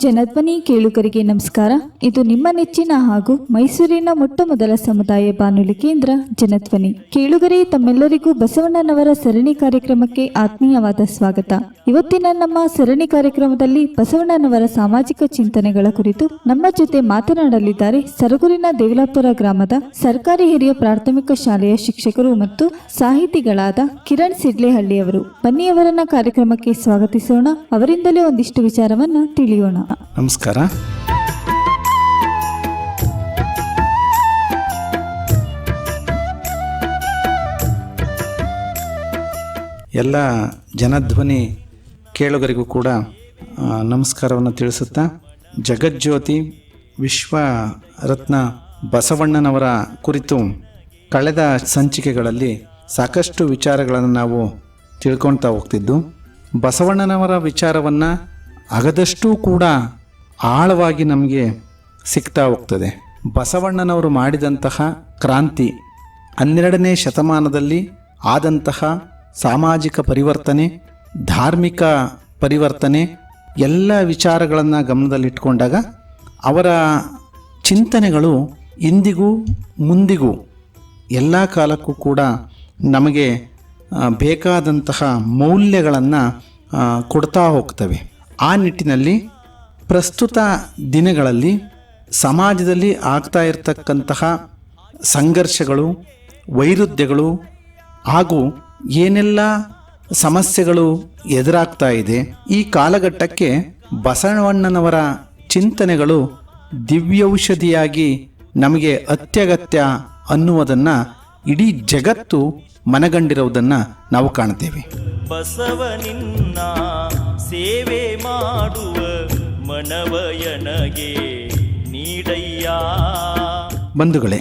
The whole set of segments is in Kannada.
ಜನಧ್ವನಿ ಕೇಳುಗರಿಗೆ ನಮಸ್ಕಾರ. ಇದು ನಿಮ್ಮ ನೆಚ್ಚಿನ ಹಾಗೂ ಮೈಸೂರಿನ ಮೊಟ್ಟಮೊದಲ ಸಮುದಾಯ ಬಾನುಲಿ ಕೇಂದ್ರ ಜನಧ್ವನಿ. ಕೇಳುಗರೆ, ತಮ್ಮೆಲ್ಲರಿಗೂ ಬಸವಣ್ಣನವರ ಸರಣಿ ಕಾರ್ಯಕ್ರಮಕ್ಕೆ ಆತ್ಮೀಯವಾದ ಸ್ವಾಗತ. ಇವತ್ತಿನ ನಮ್ಮ ಸರಣಿ ಕಾರ್ಯಕ್ರಮದಲ್ಲಿ ಬಸವಣ್ಣನವರ ಸಾಮಾಜಿಕ ಚಿಂತನೆಗಳ ಕುರಿತು ನಮ್ಮ ಜೊತೆ ಮಾತನಾಡಲಿದ್ದಾರೆ ಸರಗೂರಿನ ದೇವಲಾಪುರ ಗ್ರಾಮದ ಸರ್ಕಾರಿ ಹಿರಿಯ ಪ್ರಾಥಮಿಕ ಶಾಲೆಯ ಶಿಕ್ಷಕರು ಮತ್ತು ಸಾಹಿತಿಗಳಾದ ಕಿರಣ್ ಸಿಡ್ಲೆಹಳ್ಳಿಯವರು. ಬನ್ನಿ ಅವರನ್ನ ಕಾರ್ಯಕ್ರಮಕ್ಕೆ ಸ್ವಾಗತಿಸೋಣ. ಅವರಿಂದಲೇ ಒಂದಿಷ್ಟು ವಿಚಾರವನ್ನ ತಿಳಿಯೋಣ. ನಮಸ್ಕಾರ. ಎಲ್ಲ ಜನಧ್ವನಿ ಕೇಳುಗರಿಗೂ ಕೂಡ ನಮಸ್ಕಾರವನ್ನು ತಿಳಿಸುತ್ತಾ, ಜಗಜ್ಯೋತಿ ವಿಶ್ವರತ್ನ ಬಸವಣ್ಣನವರ ಕುರಿತು ಕಳೆದ ಸಂಚಿಕೆಗಳಲ್ಲಿ ಸಾಕಷ್ಟು ವಿಚಾರಗಳನ್ನು ನಾವು ತಿಳ್ಕೊಳ್ತಾ ಹೋಗ್ತಿದ್ದು, ಬಸವಣ್ಣನವರ ವಿಚಾರವನ್ನು ಅಗದಷ್ಟೂ ಕೂಡ ಆಳವಾಗಿ ನಮಗೆ ಸಿಗ್ತಾ ಹೋಗ್ತದೆ. ಬಸವಣ್ಣನವರು ಮಾಡಿದಂತಹ ಕ್ರಾಂತಿ, 12ನೇ ಶತಮಾನದಲ್ಲಿ ಆದಂತಹ ಸಾಮಾಜಿಕ ಪರಿವರ್ತನೆ, ಧಾರ್ಮಿಕ ಪರಿವರ್ತನೆ, ಎಲ್ಲ ವಿಚಾರಗಳನ್ನು ಗಮನದಲ್ಲಿಟ್ಕೊಂಡಾಗ ಅವರ ಚಿಂತನೆಗಳು ಇಂದಿಗೂ ಮುಂದಿಗೂ ಎಲ್ಲ ಕಾಲಕ್ಕೂ ಕೂಡ ನಮಗೆ ಬೇಕಾದಂತಹ ಮೌಲ್ಯಗಳನ್ನು ಕೊಡ್ತಾ ಹೋಗ್ತವೆ. ಆ ನಿಟ್ಟಿನಲ್ಲಿ ಪ್ರಸ್ತುತ ದಿನಗಳಲ್ಲಿ ಸಮಾಜದಲ್ಲಿ ಆಗ್ತಾ ಇರತಕ್ಕಂತಹ ಸಂಘರ್ಷಗಳು, ವೈರುಧ್ಯಗಳು ಹಾಗೂ ಏನೆಲ್ಲ ಸಮಸ್ಯೆಗಳು ಎದುರಾಗ್ತಾ ಇದೆ, ಈ ಕಾಲಘಟ್ಟಕ್ಕೆ ಬಸವಣ್ಣನವರ ಚಿಂತನೆಗಳು ದಿವ್ಯೌಷಧಿಯಾಗಿ ನಮಗೆ ಅತ್ಯಗತ್ಯ ಅನ್ನುವುದನ್ನು ಇಡೀ ಜಗತ್ತು ಮನಗಂಡಿರುವುದನ್ನು ನಾವು ಕಾಣ್ತೇವೆ. ಬಸವನಿನ್ನ ಸೇವೆ ಮಾಡುವ ಮನವಯನಗೆ ನೀಡಯ್ಯ. ಬಂಧುಗಳೇ,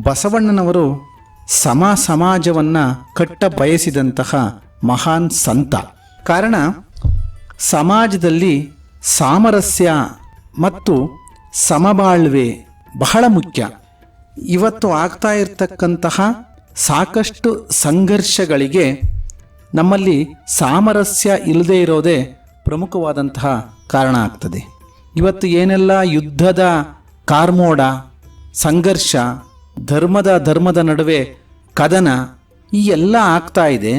ಬಸವಣ್ಣನವರು ಸಮಾಜವನ್ನು ಕಟ್ಟ ಬಯಸಿದಂತಹ ಮಹಾನ್ ಸಂತ. ಕಾರಣ, ಸಮಾಜದಲ್ಲಿ ಸಾಮರಸ್ಯ ಮತ್ತು ಸಮಬಾಳ್ವೆ ಬಹಳ ಮುಖ್ಯ. ಇವತ್ತು ಆಗ್ತಾ ಇರತಕ್ಕಂತಹ ಸಾಕಷ್ಟು ಸಂಘರ್ಷಗಳಿಗೆ ನಮ್ಮಲ್ಲಿ ಸಾಮರಸ್ಯ ಇಲ್ಲದೆ ಇರೋದೇ ಪ್ರಮುಖವಾದಂತಹ ಕಾರಣ ಆಗ್ತದೆ. ಇವತ್ತು ಏನೆಲ್ಲ ಯುದ್ಧದ ಕಾರ್ಮೋಡ, ಸಂಘರ್ಷ, ಧರ್ಮದ ನಡುವೆ ಕದನ, ಈ ಎಲ್ಲ ಆಗ್ತಾ ಇದೆ.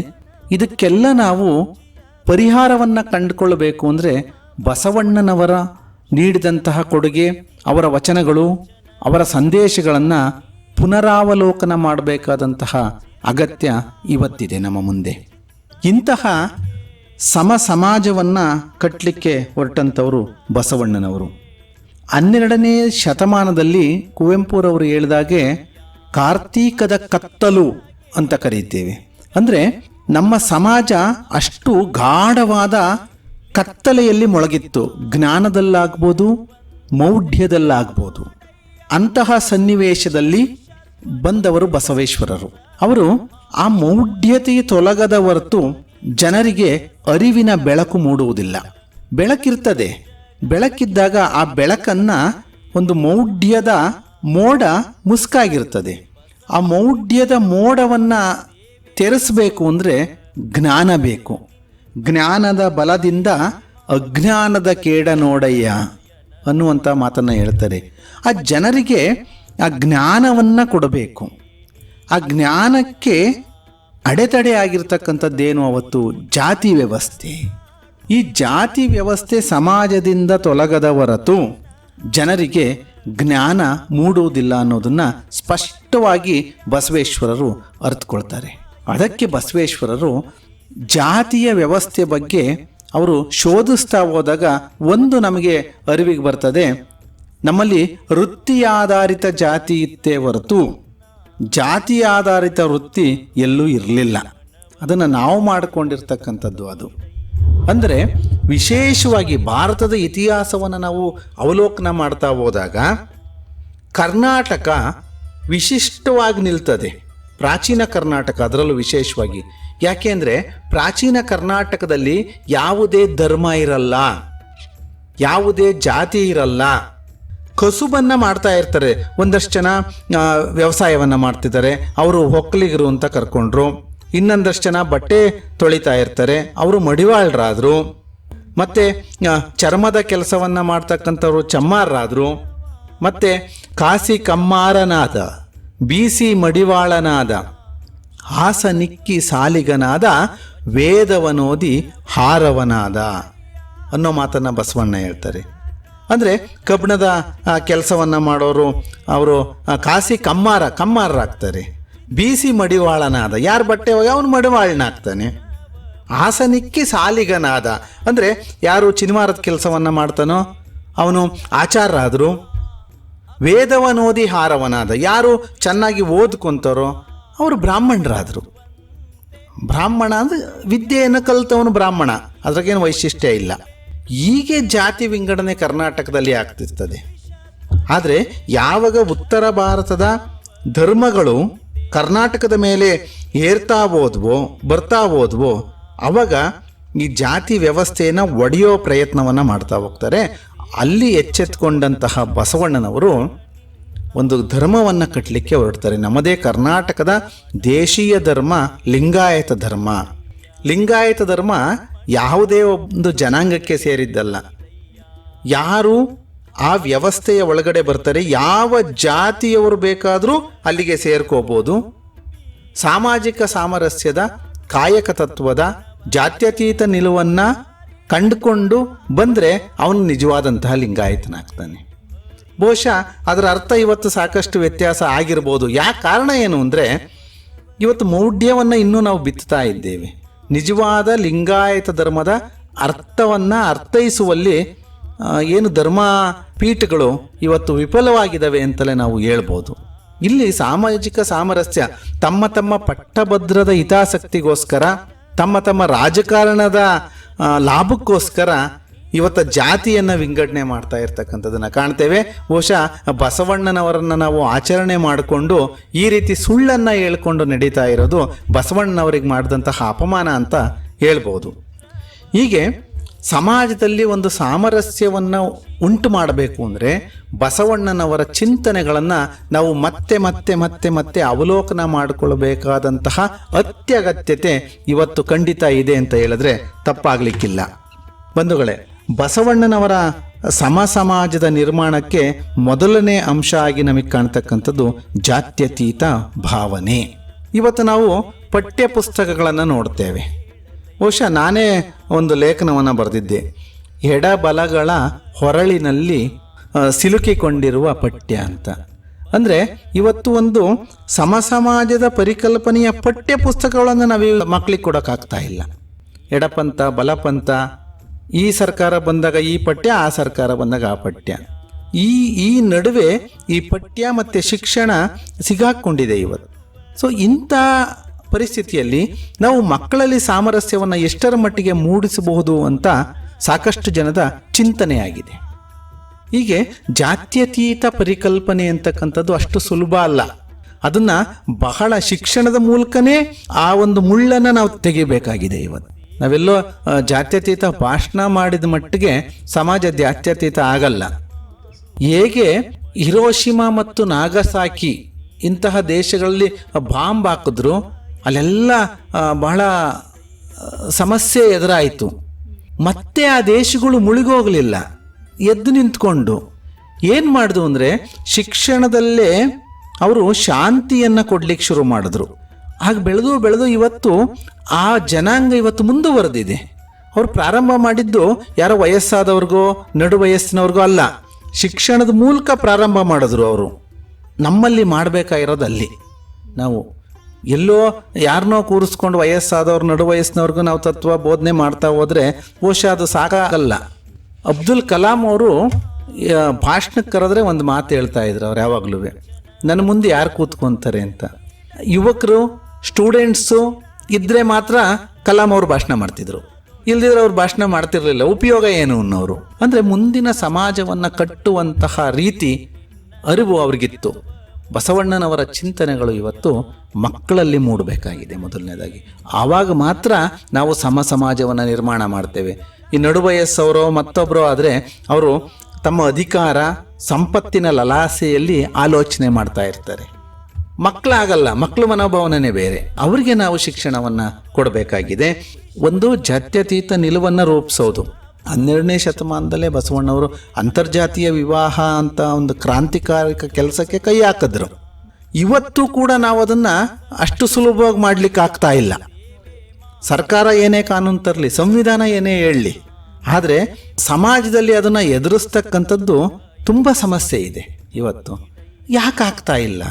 ಇದಕ್ಕೆಲ್ಲ ನಾವು ಪರಿಹಾರವನ್ನು ಕಂಡುಕೊಳ್ಳಬೇಕು ಅಂದರೆ ಬಸವಣ್ಣನವರ ನೀಡಿದಂತಹ ಕೊಡುಗೆ, ಅವರ ವಚನಗಳು, ಅವರ ಸಂದೇಶಗಳನ್ನು ಪುನರಾವಲೋಕನ ಮಾಡಬೇಕಾದಂತಹ ಅಗತ್ಯ ಇವತ್ತಿದೆ ನಮ್ಮ ಮುಂದೆ. ಇಂತಹ ಸಮಾಜವನ್ನು ಕಟ್ಟಲಿಕ್ಕೆ ಹೊರಟಂಥವರು ಬಸವಣ್ಣನವರು. 12ನೇ ಶತಮಾನದಲ್ಲಿ ಕುವೆಂಪುರವರು ಹೇಳಿದಾಗೆ ಕಾರ್ತೀಕದ ಕತ್ತಲು ಅಂತ ಕರೀತೇವೆ. ಅಂದರೆ ನಮ್ಮ ಸಮಾಜ ಅಷ್ಟು ಗಾಢವಾದ ಕತ್ತಲೆಯಲ್ಲಿ ಮೊಳಗಿತ್ತು. ಜ್ಞಾನದಲ್ಲಾಗ್ಬೋದು, ಮೌಢ್ಯದಲ್ಲಾಗ್ಬೋದು. ಅಂತಹ ಸನ್ನಿವೇಶದಲ್ಲಿ ಬಂದವರು ಬಸವೇಶ್ವರರು. ಅವರು ಆ ಮೌಢ್ಯತೆಯ ತೊಲಗದ ಹೊರತು ಜನರಿಗೆ ಅರಿವಿನ ಬೆಳಕು ಮೂಡುವುದಿಲ್ಲ. ಬೆಳಕಿರ್ತದೆ, ಬೆಳಕಿದ್ದಾಗ ಆ ಬೆಳಕನ್ನು ಒಂದು ಮೌಢ್ಯದ ಮೋಡ ಮುಸ್ಕಾಗಿರ್ತದೆ. ಆ ಮೌಢ್ಯದ ಮೋಡವನ್ನು ತೆರೆಸಬೇಕು ಅಂದರೆ ಜ್ಞಾನ ಬೇಕು. ಜ್ಞಾನದ ಬಲದಿಂದ ಅಜ್ಞಾನದ ಕೇಡ ನೋಡಯ್ಯ ಅನ್ನುವಂಥ ಮಾತನ್ನು ಹೇಳ್ತಾರೆ. ಆ ಜನರಿಗೆ ಆ ಜ್ಞಾನವನ್ನು ಕೊಡಬೇಕು. ಆ ಜ್ಞಾನಕ್ಕೆ ಅಡೆತಡೆ ಆಗಿರ್ತಕ್ಕಂಥದ್ದೇನು ಅವತ್ತು ಜಾತಿ ವ್ಯವಸ್ಥೆ. ಈ ಜಾತಿ ವ್ಯವಸ್ಥೆ ಸಮಾಜದಿಂದ ತೊಲಗದ ಹೊರತು ಜನರಿಗೆ ಜ್ಞಾನ ಮೂಡುವುದಿಲ್ಲ ಅನ್ನೋದನ್ನು ಸ್ಪಷ್ಟವಾಗಿ ಬಸವೇಶ್ವರರು ಅರ್ಥಕೊಳ್ತಾರೆ. ಅದಕ್ಕೆ ಬಸವೇಶ್ವರರು ಜಾತಿಯ ವ್ಯವಸ್ಥೆ ಬಗ್ಗೆ ಅವರು ಶೋಧಿಸ್ತಾ ಹೋದಾಗ ಒಂದು ನಮಗೆ ಅರಿವಿಗೆ ಬರ್ತದೆ, ನಮ್ಮಲ್ಲಿ ವೃತ್ತಿ ಆಧಾರಿತ ಜಾತಿ ಇತ್ತೇ ಹೊರತು ಜಾತಿ ಆಧಾರಿತ ವೃತ್ತಿ ಎಲ್ಲೂ ಇರಲಿಲ್ಲ. ಅದನ್ನು ನಾವು ಮಾಡಿಕೊಂಡಿರ್ತಕ್ಕಂಥದ್ದು. ಅದು ಅಂದರೆ ವಿಶೇಷವಾಗಿ ಭಾರತದ ಇತಿಹಾಸವನ್ನು ನಾವು ಅವಲೋಕನ ಮಾಡ್ತಾ ಹೋದಾಗ ಕರ್ನಾಟಕ ವಿಶಿಷ್ಟವಾಗಿ ನಿಲ್ತದೆ. ಪ್ರಾಚೀನ ಕರ್ನಾಟಕ ಅದರಲ್ಲೂ ವಿಶೇಷವಾಗಿ. ಯಾಕೆಂದರೆ ಪ್ರಾಚೀನ ಕರ್ನಾಟಕದಲ್ಲಿ ಯಾವುದೇ ಧರ್ಮ ಇರಲ್ಲ, ಯಾವುದೇ ಜಾತಿ ಇರಲ್ಲ. ಕಸುಬನ್ನು ಮಾಡ್ತಾ ಇರ್ತಾರೆ. ಒಂದಷ್ಟು ಜನ ವ್ಯವಸಾಯವನ್ನು ಮಾಡ್ತಿದ್ದಾರೆ, ಅವರು ಒಕ್ಕಲಿಗರು ಅಂತ ಕರ್ಕೊಂಡ್ರು. ಇನ್ನೊಂದಷ್ಟು ಜನ ಬಟ್ಟೆ ತೊಳಿತಾ ಇರ್ತಾರೆ, ಅವರು ಮಡಿವಾಳರಾದರು. ಮತ್ತು ಚರ್ಮದ ಕೆಲಸವನ್ನು ಮಾಡ್ತಕ್ಕಂಥವ್ರು ಚಮ್ಮಾರರಾದರು. ಮತ್ತು ಕಾಸಿ ಕಮ್ಮಾರನಾದ, ಬೀಸಿ ಮಡಿವಾಳನಾದ, ಹಾಸನಿಕ್ಕಿ ಸಾಲಿಗನಾದ, ವೇದವನೋದಿ ಹಾರವನಾದ ಅನ್ನೋ ಮಾತನ್ನು ಬಸವಣ್ಣ ಹೇಳ್ತಾರೆ. ಅಂದರೆ ಕಬ್ಬಿಣದ ಕೆಲಸವನ್ನು ಮಾಡೋರು ಅವರು ಕಾಸಿ ಕಮ್ಮಾರರಾಗ್ತಾರೆ. ಬೀಸಿ ಮಡಿವಾಳನಾದ, ಯಾರು ಬಟ್ಟೆ ಹೋಗಿ ಅವನು ಮಡಿವಾಳನಾಗ್ತಾನೆ. ಹಾಸನಿಕ್ಕಿ ಸಾಲಿಗನಾದ ಅಂದರೆ ಯಾರು ಚಿನ್ಮಾರದ ಕೆಲಸವನ್ನು ಮಾಡ್ತಾನೋ ಅವನು ಆಚಾರ್ಯರಾದರು. ವೇದವನೋದಿ ಹಾರವನಾದ, ಯಾರು ಚೆನ್ನಾಗಿ ಓದ್ಕೊಂತಾರೋ ಅವರು ಬ್ರಾಹ್ಮಣರಾದರು. ಬ್ರಾಹ್ಮಣ ಅಂದರೆ ವಿದ್ಯೆಯನ್ನು ಕಲಿತವನು ಬ್ರಾಹ್ಮಣ, ಅದ್ರಾಗೇನು ವೈಶಿಷ್ಟ್ಯ ಇಲ್ಲ. ಹೀಗೆ ಜಾತಿ ವಿಂಗಡಣೆ ಕರ್ನಾಟಕದಲ್ಲಿ ಆಗ್ತಿರ್ತದೆ. ಆದರೆ ಯಾವಾಗ ಉತ್ತರ ಭಾರತದ ಧರ್ಮಗಳು ಕರ್ನಾಟಕದ ಮೇಲೆ ಏರ್ತಾ ಹೋದ್ವೋ ಆವಾಗ ಈ ಜಾತಿ ವ್ಯವಸ್ಥೆಯನ್ನು ಒಡೆಯೋ ಪ್ರಯತ್ನವನ್ನು ಮಾಡ್ತಾ ಹೋಗ್ತಾರೆ. ಅಲ್ಲಿ ಎಚ್ಚೆತ್ಕೊಂಡಂತಹ ಬಸವಣ್ಣನವರು ಒಂದು ಧರ್ಮವನ್ನು ಕಟ್ಟಲಿಕ್ಕೆ ಹೊರಡ್ತಾರೆ. ನಮ್ಮದೇ ಕರ್ನಾಟಕದ ದೇಶೀಯ ಧರ್ಮ ಲಿಂಗಾಯತ ಧರ್ಮ. ಲಿಂಗಾಯತ ಧರ್ಮ ಯಾವುದೇ ಒಂದು ಜನಾಂಗಕ್ಕೆ ಸೇರಿದ್ದಲ್ಲ. ಯಾರು ಆ ವ್ಯವಸ್ಥೆಯ ಒಳಗಡೆ ಬರ್ತಾರೆ, ಯಾವ ಜಾತಿಯವರು ಬೇಕಾದರೂ ಅಲ್ಲಿಗೆ ಸೇರ್ಕೋಬೋದು. ಸಾಮಾಜಿಕ ಸಾಮರಸ್ಯದ, ಕಾಯಕ ತತ್ವದ, ಜಾತ್ಯತೀತ ನಿಲುವನ್ನು ಕಂಡುಕೊಂಡು ಬಂದರೆ ಅವನು ನಿಜವಾದಂತಹ ಲಿಂಗಾಯತನಾಗ್ತಾನೆ. ಬಹುಶಃ ಅದರ ಅರ್ಥ ಇವತ್ತು ಸಾಕಷ್ಟು ವ್ಯತ್ಯಾಸ ಆಗಿರ್ಬೋದು. ಯಾಕೆ ಕಾರಣ ಏನು ಅಂದರೆ ಇವತ್ತು ಮೌಢ್ಯವನ್ನು ಇನ್ನೂ ನಾವು ಬಿತ್ತುತ್ತಾ ಇದ್ದೇವೆ. ನಿಜವಾದ ಲಿಂಗಾಯತ ಧರ್ಮದ ಅರ್ಥವನ್ನು ಅರ್ಥೈಸುವಲ್ಲಿ ಏನು ಧರ್ಮ ಪೀಠಗಳು ಇವತ್ತು ವಿಫಲವಾಗಿದ್ದಾವೆ ಅಂತಲೇ ನಾವು ಹೇಳ್ಬೋದು. ಇಲ್ಲಿ ಸಾಮಾಜಿಕ ಸಾಮರಸ್ಯ ತಮ್ಮ ತಮ್ಮ ಪಟ್ಟಭದ್ರದ ಹಿತಾಸಕ್ತಿಗೋಸ್ಕರ, ತಮ್ಮ ತಮ್ಮ ರಾಜಕಾರಣದ ಲಾಭಕ್ಕೋಸ್ಕರ ಇವತ್ತು ಜಾತಿಯನ್ನು ವಿಂಗಡಣೆ ಮಾಡ್ತಾ ಇರ್ತಕ್ಕಂಥದ್ದನ್ನು ಕಾಣ್ತೇವೆ. ಬಹುಶಃ ಬಸವಣ್ಣನವರನ್ನು ನಾವು ಆಚರಣೆ ಮಾಡಿಕೊಂಡು ಈ ರೀತಿ ಸುಳ್ಳನ್ನು ಹೇಳ್ಕೊಂಡು ನಡೀತಾ ಇರೋದು ಬಸವಣ್ಣನವರಿಗೆ ಮಾಡಿದಂತಹ ಅಪಮಾನ ಅಂತ ಹೇಳ್ಬೋದು. ಹೀಗೆ ಸಮಾಜದಲ್ಲಿ ಒಂದು ಸಾಮರಸ್ಯವನ್ನು ಉಂಟು ಮಾಡಬೇಕು ಅಂದರೆ ಬಸವಣ್ಣನವರ ಚಿಂತನೆಗಳನ್ನು ನಾವು ಮತ್ತೆ ಮತ್ತೆ ಮತ್ತೆ ಮತ್ತೆ ಅವಲೋಕನ ಮಾಡಿಕೊಳ್ಳಬೇಕಾದಂತಹ ಅತ್ಯಗತ್ಯತೆ ಇವತ್ತು ಖಂಡಿತ ಇದೆ ಅಂತ ಹೇಳಿದ್ರೆ ತಪ್ಪಾಗಲಿಕ್ಕಿಲ್ಲ. ಬಂಧುಗಳೇ, ಬಸವಣ್ಣನವರ ಸಮಾಜದ ನಿರ್ಮಾಣಕ್ಕೆ ಮೊದಲನೇ ಅಂಶ ಆಗಿ ನಮಗೆ ಕಾಣ್ತಕ್ಕಂಥದ್ದು ಜಾತ್ಯತೀತ ಭಾವನೆ. ಇವತ್ತು ನಾವು ಪಠ್ಯ ಪುಸ್ತಕಗಳನ್ನು ನೋಡ್ತೇವೆ. ಬಹುಶಃ ನಾನೇ ಒಂದು ಲೇಖನವನ್ನು ಬರೆದಿದ್ದೆ, ಎಡಬಲಗಳ ಹೊರಳಿನಲ್ಲಿ ಸಿಲುಕಿಕೊಂಡಿರುವ ಪಠ್ಯ ಅಂತ. ಅಂದರೆ ಇವತ್ತು ಒಂದು ಸಮಾಜದ ಪರಿಕಲ್ಪನೆಯ ಪಠ್ಯ ಪುಸ್ತಕಗಳನ್ನು ನಾವು ಮಕ್ಕಳಿಗೆ ಕೊಡೋಕ್ಕಾಗ್ತಾ ಇಲ್ಲ. ಎಡಪಂಥ, ಬಲಪಂಥ, ಈ ಸರ್ಕಾರ ಬಂದಾಗ ಈ ಪಠ್ಯ, ಆ ಸರ್ಕಾರ ಬಂದಾಗ ಆ ಪಠ್ಯ, ಈ ನಡುವೆ ಈ ಪಠ್ಯ ಮತ್ತು ಶಿಕ್ಷಣ ಸಿಗಾಕೊಂಡಿದೆ ಇವತ್ತು. ಸೊ ಇಂಥ ಪರಿಸ್ಥಿತಿಯಲ್ಲಿ ನಾವು ಮಕ್ಕಳಲ್ಲಿ ಸಾಮರಸ್ಯವನ್ನು ಎಷ್ಟರ ಮಟ್ಟಿಗೆ ಮೂಡಿಸಬಹುದು ಅಂತ ಸಾಕಷ್ಟು ಜನದ ಚಿಂತನೆಯಾಗಿದೆ. ಹೀಗೆ ಜಾತ್ಯತೀತ ಪರಿಕಲ್ಪನೆ ಅಂತಕ್ಕಂಥದ್ದು ಅಷ್ಟು ಸುಲಭ ಅಲ್ಲ. ಅದನ್ನು ಬಹಳ ಶಿಕ್ಷಣದ ಮೂಲಕನೇ ಆ ಒಂದು ಮುಳ್ಳನ್ನು ನಾವು ತೆಗಿಬೇಕಾಗಿದೆ. ಇವತ್ತು ನಾವೆಲ್ಲೋ ಜಾತ್ಯತೀತ ಭಾಷಣ ಮಾಡಿದ ಮಟ್ಟಿಗೆ ಸಮಾಜ ಜಾತ್ಯತೀತ ಆಗಲ್ಲ. ಹೇಗೆ ಹಿರೋಶಿಮಾ ಮತ್ತು ನಾಗಸಾಕಿ ಇಂತಹ ದೇಶಗಳಲ್ಲಿ ಬಾಂಬ್ ಹಾಕಿದ್ರು ಅಲ್ಲೆಲ್ಲ ಬಹಳ ಸಮಸ್ಯೆ ಎದುರಾಯಿತು. ಮತ್ತೆ ಆ ದೇಶಗಳು ಮುಳುಗೋಗಲಿಲ್ಲ, ಎದ್ದು ನಿಂತ್ಕೊಂಡು ಏನು ಮಾಡಿದ್ರು ಅಂದರೆ ಶಿಕ್ಷಣದಲ್ಲೇ ಅವರು ಶಾಂತಿಯನ್ನು ಕೊಡ್ಲಿಕ್ಕೆ ಶುರು ಮಾಡಿದ್ರು. ಹಾಗೆ ಬೆಳೆದು ಇವತ್ತು ಆ ಜನಾಂಗ ಇವತ್ತು ಮುಂದುವರೆದಿದೆ. ಅವರು ಪ್ರಾರಂಭ ಮಾಡಿದ್ದು ಯಾರೋ ವಯಸ್ಸಾದವ್ರಿಗೋ ನಡು ವಯಸ್ಸಿನವ್ರಿಗೋ ಅಲ್ಲ, ಶಿಕ್ಷಣದ ಮೂಲಕ ಪ್ರಾರಂಭ ಮಾಡಿದ್ರು ಅವರು. ನಮ್ಮಲ್ಲಿ ಮಾಡಬೇಕಾಗಿರೋದು ಅಲ್ಲಿ ನಾವು ಎಲ್ಲೋ ಯಾರನ್ನೋ ಕೂರಿಸ್ಕೊಂಡು ವಯಸ್ಸಾದವ್ರು ನಡು ವಯಸ್ಸಿನವ್ರಿಗೂ ನಾವು ತತ್ವ ಬೋಧನೆ ಮಾಡ್ತಾ ಹೋದರೆ ಬಹುಶಃ ಅದು ಸಾಕಾಗಲ್ಲ. ಅಬ್ದುಲ್ ಕಲಾಂ ಅವರು ಭಾಷಣಕ್ಕೆ ಕರೆದ್ರೆ ಒಂದು ಮಾತು ಹೇಳ್ತಾ ಇದ್ರು ಅವ್ರು ಯಾವಾಗಲೂ, ನನ್ನ ಮುಂದೆ ಯಾರು ಕೂತ್ಕೊತಾರೆ ಅಂತ. ಯುವಕರು ಸ್ಟೂಡೆಂಟ್ಸು ಇದ್ದರೆ ಮಾತ್ರ ಕಲಾಂ ಅವರು ಭಾಷಣ ಮಾಡ್ತಿದ್ರು, ಇಲ್ದಿದ್ರೆ ಅವ್ರು ಭಾಷಣ ಮಾಡ್ತಿರ್ಲಿಲ್ಲ. ಉಪಯೋಗ ಏನು ಅನ್ನೋರು ಅಂದರೆ ಮುಂದಿನ ಸಮಾಜವನ್ನು ಕಟ್ಟುವಂತಹ ರೀತಿ ಅರಿವು ಅವ್ರಿಗಿತ್ತು. ಬಸವಣ್ಣನವರ ಚಿಂತನೆಗಳು ಇವತ್ತು ಮಕ್ಕಳಲ್ಲಿ ಮೂಡಬೇಕಾಗಿದೆ ಮೊದಲನೇದಾಗಿ. ಆವಾಗ ಮಾತ್ರ ನಾವು ಸಮಾಜವನ್ನು ನಿರ್ಮಾಣ ಮಾಡ್ತೇವೆ. ಈ ನಡು ವಯಸ್ಸವರೋ ಮತ್ತೊಬ್ಬರೋ ಆದರೆ ಅವರು ತಮ್ಮ ಅಧಿಕಾರ ಸಂಪತ್ತಿನ ಲಲಾಸೆಯಲ್ಲಿ ಆಲೋಚನೆ ಮಾಡ್ತಾ ಇರ್ತಾರೆ. ಮಕ್ಕಳಾಗಲ್ಲ, ಮಕ್ಕಳ ಮನೋಭಾವನೆ ಬೇರೆ. ಅವರಿಗೆ ನಾವು ಶಿಕ್ಷಣವನ್ನು ಕೊಡಬೇಕಾಗಿದೆ. ಒಂದು ಜಾತ್ಯತೀತ ನಿಲುವನ್ನು ರೂಪಿಸೋದು, 12ನೇ ಶತಮಾನದಲ್ಲೇ ಬಸವಣ್ಣವರು ಅಂತರ್ಜಾತೀಯ ವಿವಾಹ ಅಂತ ಒಂದು ಕ್ರಾಂತಿಕಾರಿಕ ಕೆಲಸಕ್ಕೆ ಕೈ ಹಾಕಿದ್ರು. ಇವತ್ತು ಕೂಡ ನಾವು ಅದನ್ನು ಅಷ್ಟು ಸುಲಭವಾಗಿ ಮಾಡಲಿಕ್ಕೆ ಆಗ್ತಾ ಇಲ್ಲ. ಸರ್ಕಾರ ಏನೇ ಕಾನೂನು ತರಲಿ, ಸಂವಿಧಾನ ಏನೇ ಹೇಳಲಿ, ಆದರೆ ಸಮಾಜದಲ್ಲಿ ಅದನ್ನು ಎದುರಿಸ್ತಕ್ಕಂಥದ್ದು ತುಂಬ ಸಮಸ್ಯೆ ಇದೆ. ಇವತ್ತು ಯಾಕೆ ಆಗ್ತಾ ಇಲ್ಲ?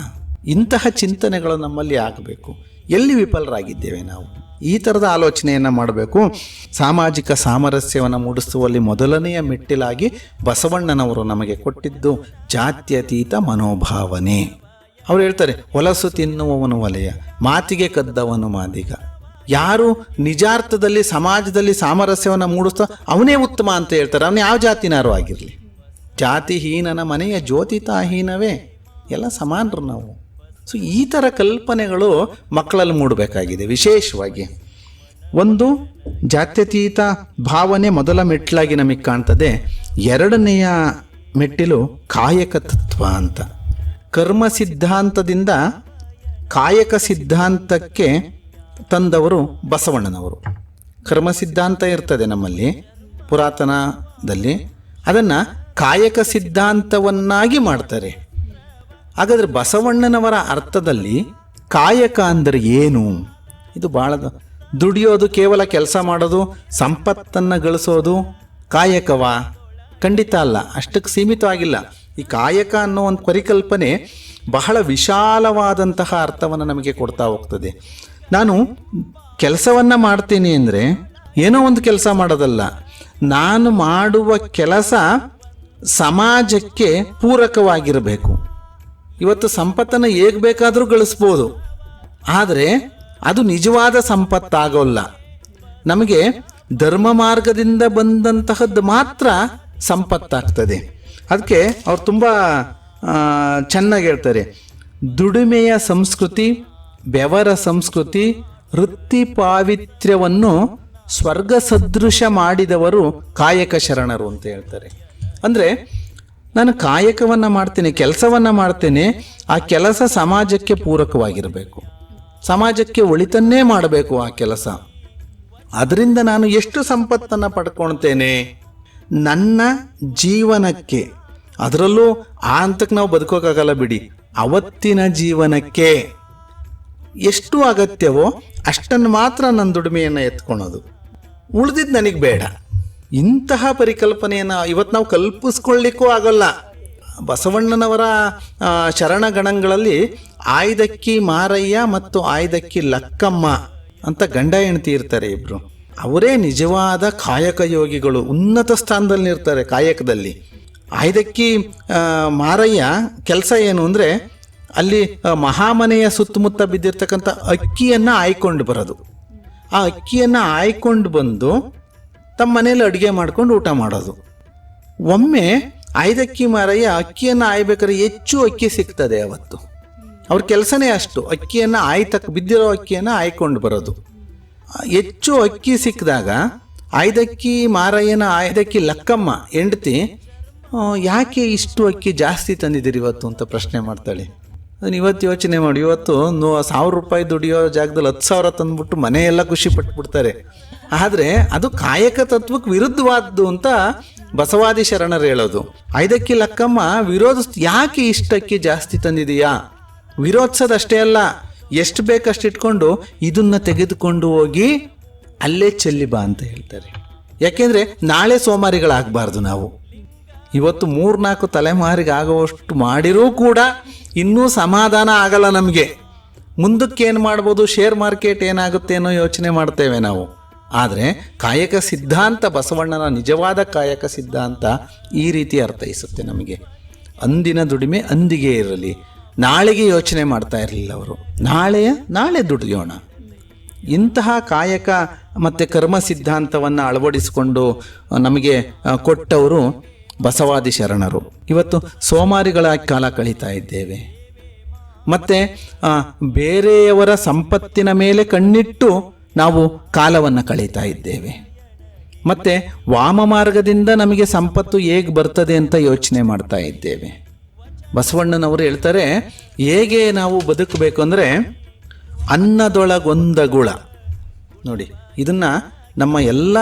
ಇಂತಹ ಚಿಂತನೆಗಳು ನಮ್ಮಲ್ಲಿ ಆಗಬೇಕು. ಎಲ್ಲಿ ವಿಫಲರಾಗಿದ್ದೇವೆ ನಾವು? ಈ ಥರದ ಆಲೋಚನೆಯನ್ನು ಮಾಡಬೇಕು. ಸಾಮಾಜಿಕ ಸಾಮರಸ್ಯವನ್ನು ಮೂಡಿಸುವಲ್ಲಿ ಮೊದಲನೆಯ ಮೆಟ್ಟಿಲಾಗಿ ಬಸವಣ್ಣನವರು ನಮಗೆ ಕೊಟ್ಟಿದ್ದು ಜಾತ್ಯತೀತ ಮನೋಭಾವನೆ. ಅವ್ರು ಹೇಳ್ತಾರೆ, ಹೊಲಸು ತಿನ್ನುವವನು ಒಲೆಯ, ಮಾತಿಗೆ ಕದ್ದವನು ಮಾದಿಗ. ಯಾರು ನಿಜಾರ್ಥದಲ್ಲಿ ಸಮಾಜದಲ್ಲಿ ಸಾಮರಸ್ಯವನ್ನು ಮೂಡಿಸ್ತೋ ಅವನೇ ಉತ್ತಮ ಅಂತ ಹೇಳ್ತಾರೆ. ಅವನು ಯಾವ ಜಾತಿನಾರು ಆಗಿರಲಿ. ಜಾತಿಹೀನನ ಮನೆಯ ಜ್ಯೋತಿತಾಹೀನವೇ, ಎಲ್ಲ ಸಮಾನರು ನಾವು. ಸೊ ಈ ಥರ ಕಲ್ಪನೆಗಳು ಮಕ್ಕಳಲ್ಲಿ ಮೂಡಬೇಕಾಗಿದೆ. ವಿಶೇಷವಾಗಿ ಒಂದು ಜಾತ್ಯತೀತ ಭಾವನೆ ಮೊದಲ ಮೆಟ್ಟಿಲಾಗಿ ನಮಗೆ ಕಾಣ್ತದೆ. ಎರಡನೆಯ ಮೆಟ್ಟಿಲು ಕಾಯಕ ತತ್ವ ಅಂತ. ಕರ್ಮ ಸಿದ್ಧಾಂತದಿಂದ ಕಾಯಕ ಸಿದ್ಧಾಂತಕ್ಕೆ ತಂದವರು ಬಸವಣ್ಣನವರು. ಕರ್ಮ ಸಿದ್ಧಾಂತ ಇರ್ತದೆ ನಮ್ಮಲ್ಲಿ ಪುರಾತನದಲ್ಲಿ, ಅದನ್ನು ಕಾಯಕ ಸಿದ್ಧಾಂತವನ್ನಾಗಿ ಮಾಡ್ತಾರೆ. ಹಾಗಾದರೆ ಬಸವಣ್ಣನವರ ಅರ್ಥದಲ್ಲಿ ಕಾಯಕ ಅಂದರೆ ಏನು? ಇದು ಭಾಳ ದುಡಿಯೋದು, ಕೇವಲ ಕೆಲಸ ಮಾಡೋದು, ಸಂಪತ್ತನ್ನು ಗಳಿಸೋದು ಕಾಯಕವಾ? ಖಂಡಿತ ಅಲ್ಲ, ಅಷ್ಟಕ್ಕೆ ಸೀಮಿತವಾಗಿಲ್ಲ. ಈ ಕಾಯಕ ಅನ್ನೋ ಒಂದು ಪರಿಕಲ್ಪನೆ ಬಹಳ ವಿಶಾಲವಾದಂತಹ ಅರ್ಥವನ್ನು ನಮಗೆ ಕೊಡ್ತಾ ಹೋಗ್ತದೆ. ನಾನು ಕೆಲಸವನ್ನು ಮಾಡ್ತೀನಿ ಅಂದರೆ ಏನೋ ಒಂದು ಕೆಲಸ ಮಾಡೋದಲ್ಲ, ನಾನು ಮಾಡುವ ಕೆಲಸ ಸಮಾಜಕ್ಕೆ ಪೂರಕವಾಗಿರಬೇಕು. ಇವತ್ತು ಸಂಪತ್ತನ್ನು ಹೇಗೆ ಬೇಕಾದರೂ ಗಳಿಸ್ಬೋದು, ಆದರೆ ಅದು ನಿಜವಾದ ಸಂಪತ್ತಾಗೋಲ್ಲ. ನಮಗೆ ಧರ್ಮ ಮಾರ್ಗದಿಂದ ಬಂದಂತಹದ್ದು ಮಾತ್ರ ಸಂಪತ್ತಾಗ್ತದೆ. ಅದಕ್ಕೆ ಅವ್ರು ತುಂಬ ಚೆನ್ನಾಗಿ ಹೇಳ್ತಾರೆ, ದುಡಿಮೆಯ ಸಂಸ್ಕೃತಿ, ಬೆವರ ಸಂಸ್ಕೃತಿ, ವೃತ್ತಿ ಪಾವಿತ್ರ್ಯವನ್ನು ಸ್ವರ್ಗ ಸದೃಶ ಮಾಡಿದವರು ಕಾಯಕ ಶರಣರು ಅಂತ ಹೇಳ್ತಾರೆ. ಅಂದರೆ ನಾನು ಕಾಯಕವನ್ನು ಮಾಡ್ತೇನೆ, ಕೆಲಸವನ್ನು ಮಾಡ್ತೇನೆ, ಆ ಕೆಲಸ ಸಮಾಜಕ್ಕೆ ಪೂರಕವಾಗಿರಬೇಕು, ಸಮಾಜಕ್ಕೆ ಒಳಿತನ್ನೇ ಮಾಡಬೇಕು ಆ ಕೆಲಸ. ಅದರಿಂದ ನಾನು ಎಷ್ಟು ಸಂಪತ್ತನ್ನು ಪಡ್ಕೊಳ್ತೇನೆ ನನ್ನ ಜೀವನಕ್ಕೆ, ಅದರಲ್ಲೂ ಆ ಹಂತಕ್ಕೆ ನಾವು ಬದುಕೋಕ್ಕಾಗಲ್ಲ ಬಿಡಿ, ಅವತ್ತಿನ ಜೀವನಕ್ಕೆ ಎಷ್ಟು ಅಗತ್ಯವೋ ಅಷ್ಟನ್ನು ಮಾತ್ರ ನನ್ನ ದುಡಿಮೆಯನ್ನು ಎತ್ಕೊಳೋದು, ಉಳಿದಿದ್ದು ನನಗೆ ಬೇಡ. ಇಂತಹ ಪರಿಕಲ್ಪನೆಯನ್ನು ಇವತ್ತು ನಾವು ಕಲ್ಪಿಸ್ಕೊಳ್ಳಿಕ್ಕೂ ಆಗೋಲ್ಲ. ಬಸವಣ್ಣನವರ ಶರಣಗಣಗಳಲ್ಲಿ ಆಯ್ದಕ್ಕಿ ಮಾರಯ್ಯ ಮತ್ತು ಆಯ್ದಕ್ಕಿ ಲಕ್ಕಮ್ಮ ಅಂತ ಗಂಡ ಹೆಂಡತಿ ಇರ್ತಾರೆ ಇಬ್ಬರು. ಅವರೇ ನಿಜವಾದ ಕಾಯಕ ಯೋಗಿಗಳು, ಉನ್ನತ ಸ್ಥಾನದಲ್ಲಿ ಇರ್ತಾರೆ ಕಾಯಕದಲ್ಲಿ. ಆಯ್ದಕ್ಕಿ ಮಾರಯ್ಯ ಕೆಲಸ ಏನು ಅಂದರೆ ಅಲ್ಲಿ ಮಹಾಮನೆಯ ಸುತ್ತಮುತ್ತ ಬಿದ್ದಿರ್ತಕ್ಕಂಥ ಅಕ್ಕಿಯನ್ನು ಆಯ್ಕೊಂಡು ಬರೋದು. ಆ ಅಕ್ಕಿಯನ್ನು ಆಯ್ಕೊಂಡು ಬಂದು ತಮ್ಮ ಮನೇಲಿ ಅಡುಗೆ ಮಾಡ್ಕೊಂಡು ಊಟ ಮಾಡೋದು. ಒಮ್ಮೆ ಆಯ್ದಕ್ಕಿ ಮಾರಯ್ಯ ಅಕ್ಕಿಯನ್ನು ಆಯ್ಬೇಕಾದ್ರೆ ಹೆಚ್ಚು ಅಕ್ಕಿ ಸಿಗ್ತದೆ ಅವತ್ತು. ಅವ್ರ ಕೆಲಸನೇ ಅಷ್ಟು, ಅಕ್ಕಿಯನ್ನು ಬಿದ್ದಿರೋ ಅಕ್ಕಿಯನ್ನು ಆಯ್ಕೊಂಡು ಬರೋದು. ಹೆಚ್ಚು ಅಕ್ಕಿ ಸಿಕ್ಕಿದಾಗ ಆಯ್ದಕ್ಕಿ ಮಾರಯ್ಯನ ಆಯ್ದಕ್ಕಿ ಲಕ್ಕಮ್ಮ ಹೆಂಡತಿ, ಯಾಕೆ ಇಷ್ಟು ಅಕ್ಕಿ ಜಾಸ್ತಿ ತಂದಿದ್ದೀರಿ ಇವತ್ತು ಅಂತ ಪ್ರಶ್ನೆ ಮಾಡ್ತಾಳೆ. ಅದನ್ನು ಇವತ್ತು ಯೋಚನೆ ಮಾಡಿ, ಇವತ್ತು 1,000 ರೂಪಾಯಿ ದುಡಿಯೋ ಜಾಗದಲ್ಲಿ 10,000 ತಂದುಬಿಟ್ಟು ಮನೆಯೆಲ್ಲ ಖುಷಿ ಪಟ್ಬಿಡ್ತಾರೆ. ಆದರೆ ಅದು ಕಾಯಕ ತತ್ವಕ್ಕೆ ವಿರುದ್ಧವಾದ್ದು ಅಂತ ಬಸವಾದಿ ಶರಣರು ಹೇಳೋದು. ಆಯ್ದಕ್ಕಿ ಲಕ್ಕಮ್ಮ ಯಾಕೆ ಇಷ್ಟಕ್ಕೆ ಜಾಸ್ತಿ ತಂದಿದೀಯಾ, ವಿರೋಧಿಸೋದಷ್ಟೇ ಅಲ್ಲ, ಎಷ್ಟು ಬೇಕಷ್ಟು ಇಟ್ಕೊಂಡು ಇದನ್ನು ತೆಗೆದುಕೊಂಡು ಹೋಗಿ ಅಲ್ಲೇ ಚೆಲ್ಲಿ ಬಾ ಅಂತ ಹೇಳ್ತಾರೆ. ಯಾಕೆಂದರೆ ನಾಳೆ ಸೋಮಾರಿಗಳಾಗಬಾರ್ದು ನಾವು. ಇವತ್ತು 3-4 ತಲೆಮಾರಿಗೆ ಆಗುವಷ್ಟು ಮಾಡಿರೂ ಕೂಡ ಇನ್ನೂ ಸಮಾಧಾನ ಆಗಲ್ಲ ನಮಗೆ. ಮುಂದಕ್ಕೆ ಏನು ಮಾಡ್ಬೋದು, ಶೇರ್ ಮಾರ್ಕೆಟ್ ಏನಾಗುತ್ತೆ ಅನ್ನೋ ಯೋಚನೆ ಮಾಡ್ತೇವೆ ನಾವು. ಆದರೆ ಕಾಯಕ ಸಿದ್ಧಾಂತ, ಬಸವಣ್ಣನ ನಿಜವಾದ ಕಾಯಕ ಸಿದ್ಧಾಂತ ಈ ರೀತಿ ಅರ್ಥೈಸುತ್ತೆ ನಮಗೆ. ಅಂದಿನ ದುಡಿಮೆ ಅಂದಿಗೆ ಇರಲಿ, ನಾಳೆಗೆ ಯೋಚನೆ ಮಾಡ್ತಾ ಇರಲಿಲ್ಲ ಅವರು. ನಾಳೆ ದುಡಿಯೋಣ. ಇಂತಹ ಕಾಯಕ ಮತ್ತು ಕರ್ಮ ಸಿದ್ಧಾಂತವನ್ನು ಅಳವಡಿಸಿಕೊಂಡು ನಮಗೆ ಕೊಟ್ಟವರು ಬಸವಾದಿ ಶರಣರು. ಇವತ್ತು ಸೋಮಾರಿಗಳ ಕಾಲ ಕಳೀತಾ ಇದ್ದೇವೆ. ಮತ್ತು ಬೇರೆಯವರ ಸಂಪತ್ತಿನ ಮೇಲೆ ಕಣ್ಣಿಟ್ಟು ನಾವು ಕಾಲವನ್ನು ಕಳೀತಾ ಇದ್ದೇವೆ. ಮತ್ತು ವಾಮ ಮಾರ್ಗದಿಂದ ನಮಗೆ ಸಂಪತ್ತು ಹೇಗೆ ಬರ್ತದೆ ಅಂತ ಯೋಚನೆ ಮಾಡ್ತಾ ಇದ್ದೇವೆ. ಬಸವಣ್ಣನವರು ಹೇಳ್ತಾರೆ, ಹೇಗೆ ನಾವು ಬದುಕಬೇಕು ಅಂದರೆ ಅನ್ನದೊಳಗೊಂದ ಗುಳ. ನೋಡಿ, ಇದನ್ನು ನಮ್ಮ ಎಲ್ಲ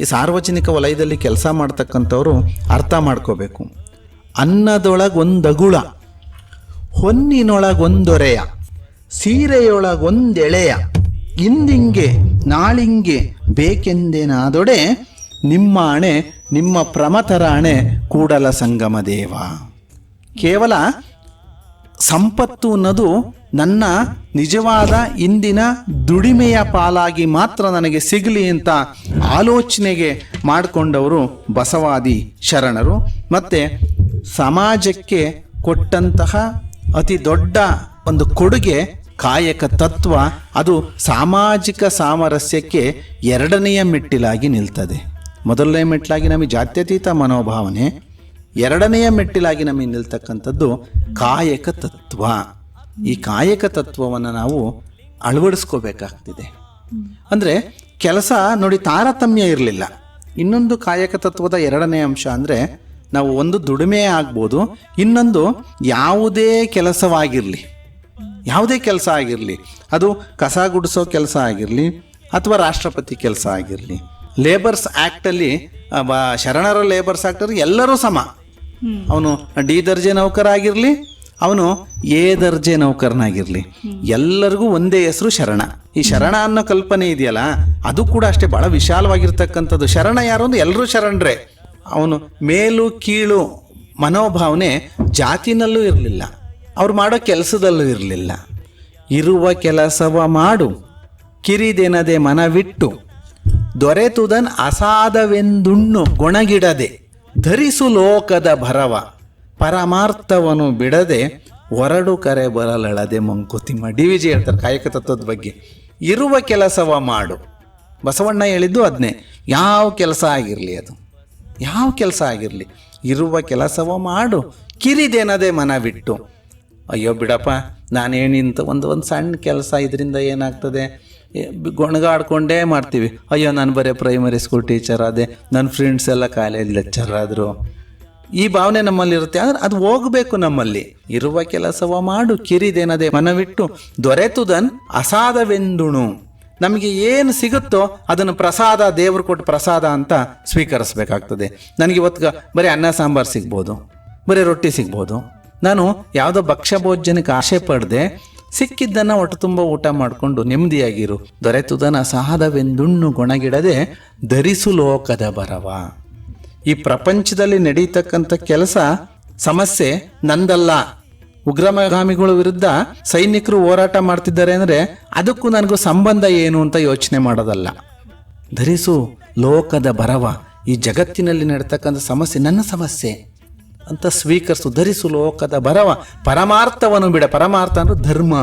ಈ ಸಾರ್ವಜನಿಕ ವಲಯದಲ್ಲಿ ಕೆಲಸ ಮಾಡ್ತಕ್ಕಂಥವ್ರು ಅರ್ಥ ಮಾಡ್ಕೋಬೇಕು. ಅನ್ನದೊಳಗೊಂದಗುಳ, ಹೊನ್ನಿನೊಳಗೊಂದೊರೆಯ, ಸೀರೆಯೊಳಗೊಂದೆಳೆಯ, ಇಂದಿಂಗೆ ನಾಳಿಂಗೆ ಬೇಕೆಂದೇನಾದೊಡೆ, ನಿಮ್ಮ ಆಣೆ ನಿಮ್ಮ ಪ್ರಮಥರ ಆಣೆ ಕೂಡಲ ಸಂಗಮ ದೇವ. ಕೇವಲ ಸಂಪತ್ತು ಅನ್ನೋದು ನನ್ನ ನಿಜವಾದ ಇಂದಿನ ದುಡಿಮೆಯ ಪಾಲಾಗಿ ಮಾತ್ರ ನನಗೆ ಸಿಗಲಿ ಅಂತ ಆಲೋಚನೆಗೆ ಮಾಡಿಕೊಂಡವರು ಬಸವಾದಿ ಶರಣರು. ಮತ್ತು ಸಮಾಜಕ್ಕೆ ಕೊಟ್ಟಂತಹ ಅತಿ ದೊಡ್ಡ ಒಂದು ಕೊಡುಗೆ ಕಾಯಕ ತತ್ವ. ಅದು ಸಾಮಾಜಿಕ ಸಾಮರಸ್ಯಕ್ಕೆ ಎರಡನೆಯ ಮೆಟ್ಟಿಲಾಗಿ ನಿಲ್ತದೆ. ಮೊದಲನೇ ಮೆಟ್ಟಿಲಾಗಿ ನಮಗೆ ಜಾತ್ಯತೀತ ಮನೋಭಾವನೆ, ಎರಡನೆಯ ಮೆಟ್ಟಿಲಾಗಿ ನಮಗೆ ನಿಲ್ತಕ್ಕಂಥದ್ದು ಕಾಯಕ ತತ್ವ. ಈ ಕಾಯಕ ತತ್ವವನ್ನು ನಾವು ಅಳವಡಿಸ್ಕೋಬೇಕಾಗ್ತಿದೆ. ಅಂದರೆ ಕೆಲಸ ನೋಡಿ ತಾರತಮ್ಯ ಇರಲಿಲ್ಲ. ಇನ್ನೊಂದು ಕಾಯಕ ತತ್ವದ ಎರಡನೇ ಅಂಶ ಅಂದರೆ ನಾವು ಒಂದು ದುಡಿಮೆ ಆಗ್ಬೋದು, ಇನ್ನೊಂದು ಯಾವುದೇ ಕೆಲಸವಾಗಿರಲಿ, ಯಾವುದೇ ಕೆಲಸ ಆಗಿರಲಿ, ಅದು ಕಸ ಗುಡಿಸೋ ಕೆಲಸ ಆಗಿರಲಿ ಅಥವಾ ರಾಷ್ಟ್ರಪತಿ ಕೆಲಸ ಆಗಿರಲಿ. ಲೇಬರ್ಸ್ ಆ್ಯಕ್ಟಲ್ಲಿ ಶರಣರ ಲೇಬರ್ಸ್ ಆ್ಯಕ್ಟಲ್ಲಿ ಎಲ್ಲರೂ ಸಮ. ಅವನು ಡಿ ದರ್ಜೆ ನೌಕರ ಆಗಿರಲಿ, ಅವನು ಎ ದರ್ಜೆ ನೌಕರನಾಗಿರಲಿ, ಎಲ್ಲರಿಗೂ ಒಂದೇ ಹೆಸರು ಶರಣ. ಈ ಶರಣ ಅನ್ನೋ ಕಲ್ಪನೆ ಇದೆಯಲ್ಲ, ಅದು ಕೂಡ ಅಷ್ಟೇ ಭಾಳ ವಿಶಾಲವಾಗಿರ್ತಕ್ಕಂಥದ್ದು. ಶರಣ ಯಾರು ಅಂದ್ರೆ ಎಲ್ಲರೂ ಶರಣರೇ. ಅವನು ಮೇಲು ಕೀಳು ಮನೋಭಾವನೆ ಜಾತಿನಲ್ಲೂ ಇರಲಿಲ್ಲ, ಅವ್ರು ಮಾಡೋ ಕೆಲಸದಲ್ಲೂ ಇರಲಿಲ್ಲ. ಇರುವ ಕೆಲಸವ ಮಾಡು ಕಿರಿದೆನದೆ ಮನವಿಟ್ಟು, ದೊರೆತುದನ್ ಅಸಾಧವೆಂದುಣ್ಣು ಗೊಣಗಿಡದೆ, ಧರಿಸು ಲೋಕದ ಭರವ ಪರಮಾರ್ಥವನು ಬಿಡದೆ, ಹೊರಡು ಕರೆ ಬರಲಳದೆ ಮಂಕುತಿಮ್ಮ. ಡಿ ವಿ ಜಿ ಹೇಳ್ತಾರೆ ಕಾಯಕ ತತ್ವದ ಬಗ್ಗೆ. ಇರುವ ಕೆಲಸವ ಮಾಡು, ಬಸವಣ್ಣ ಹೇಳಿದ್ದು ಅದನ್ನೇ. ಯಾವ ಕೆಲಸ ಆಗಿರಲಿ, ಅದು ಯಾವ ಕೆಲಸ ಆಗಿರಲಿ, ಇರುವ ಕೆಲಸವ ಮಾಡು ಕಿರಿದೆನದೆ ಮನವಿಟ್ಟು. ಅಯ್ಯೋ ಬಿಡಪ್ಪ, ನಾನೇನಿಂತ ಒಂದು ಸಣ್ಣ ಕೆಲಸ, ಇದರಿಂದ ಏನಾಗ್ತದೆ, ಗೊಣಗಾಡ್ಕೊಂಡೇ ಮಾಡ್ತೀವಿ. ಅಯ್ಯೋ ನಾನು ಬರೀ ಪ್ರೈಮರಿ ಸ್ಕೂಲ್ ಟೀಚರ್ ಆದೆ, ನನ್ನ ಫ್ರೆಂಡ್ಸ್ ಎಲ್ಲ ಕಾಲೇಜ್ ಲೆಕ್ಚರ್ ಆದರು, ಈ ಭಾವನೆ ನಮ್ಮಲ್ಲಿ ಇರುತ್ತೆ. ಆದರೆ ಅದು ಹೋಗಬೇಕು ನಮ್ಮಲ್ಲಿ. ಇರುವ ಕೆಲಸವ ಮಾಡು ಕಿರಿದೆನದೆ ಮನವಿಟ್ಟು, ದೊರೆತುದನ್ ಅಸಾಧವೆಂದುಣು. ನಮಗೆ ಏನು ಸಿಗುತ್ತೋ ಅದನ್ನು ಪ್ರಸಾದ, ದೇವರು ಕೊಟ್ಟ ಪ್ರಸಾದ ಅಂತ ಸ್ವೀಕರಿಸಬೇಕಾಗ್ತದೆ. ನನಗೆ ಇವತ್ತು ಬರೀ ಅನ್ನ ಸಾಂಬಾರು ಸಿಗ್ಬೋದು, ಬರೀ ರೊಟ್ಟಿ ಸಿಗ್ಬೋದು. ನಾನು ಯಾವುದೋ ಭಕ್ಷ್ಯ ಭೋಜನಕ್ಕೆ ಆಸೆ ಪಡದೆ ಸಿಕ್ಕಿದ್ದನ್ನು ಒಟ್ಟು ತುಂಬ ಊಟ ಮಾಡಿಕೊಂಡು ನೆಮ್ಮದಿಯಾಗಿರು. ದೊರೆತುದನ ಅಸಾಧವೆಂದುಣ್ಣು ಗೊಣಗಿಡದೆ, ಧರಿಸು ಲೋಕದ ಬರವ. ಈ ಪ್ರಪಂಚದಲ್ಲಿ ನಡೀತಕ್ಕಂಥ ಕೆಲಸ ಸಮಸ್ಯೆ ನಂದಲ್ಲ. ಉಗ್ರಗಾಮಿಗಳ ವಿರುದ್ಧ ಸೈನಿಕರು ಹೋರಾಟ ಮಾಡ್ತಿದ್ದಾರೆ ಅಂದರೆ ಅದಕ್ಕೂ ನನಗೂ ಸಂಬಂಧ ಏನು ಅಂತ ಯೋಚನೆ ಮಾಡೋದಲ್ಲ. ಧರಿಸು ಲೋಕದ ಬರವ, ಈ ಜಗತ್ತಿನಲ್ಲಿ ನಡೀತಕ್ಕಂಥ ಸಮಸ್ಯೆ ನನ್ನ ಸಮಸ್ಯೆ ಅಂತ ಸ್ವೀಕರಿಸು. ಧರಿಸು ಲೋಕದ ಬರವ ಪರಮಾರ್ಥವನ್ನು ಬಿಡ. ಪರಮಾರ್ಥ ಅಂದ್ರೆ ಧರ್ಮ.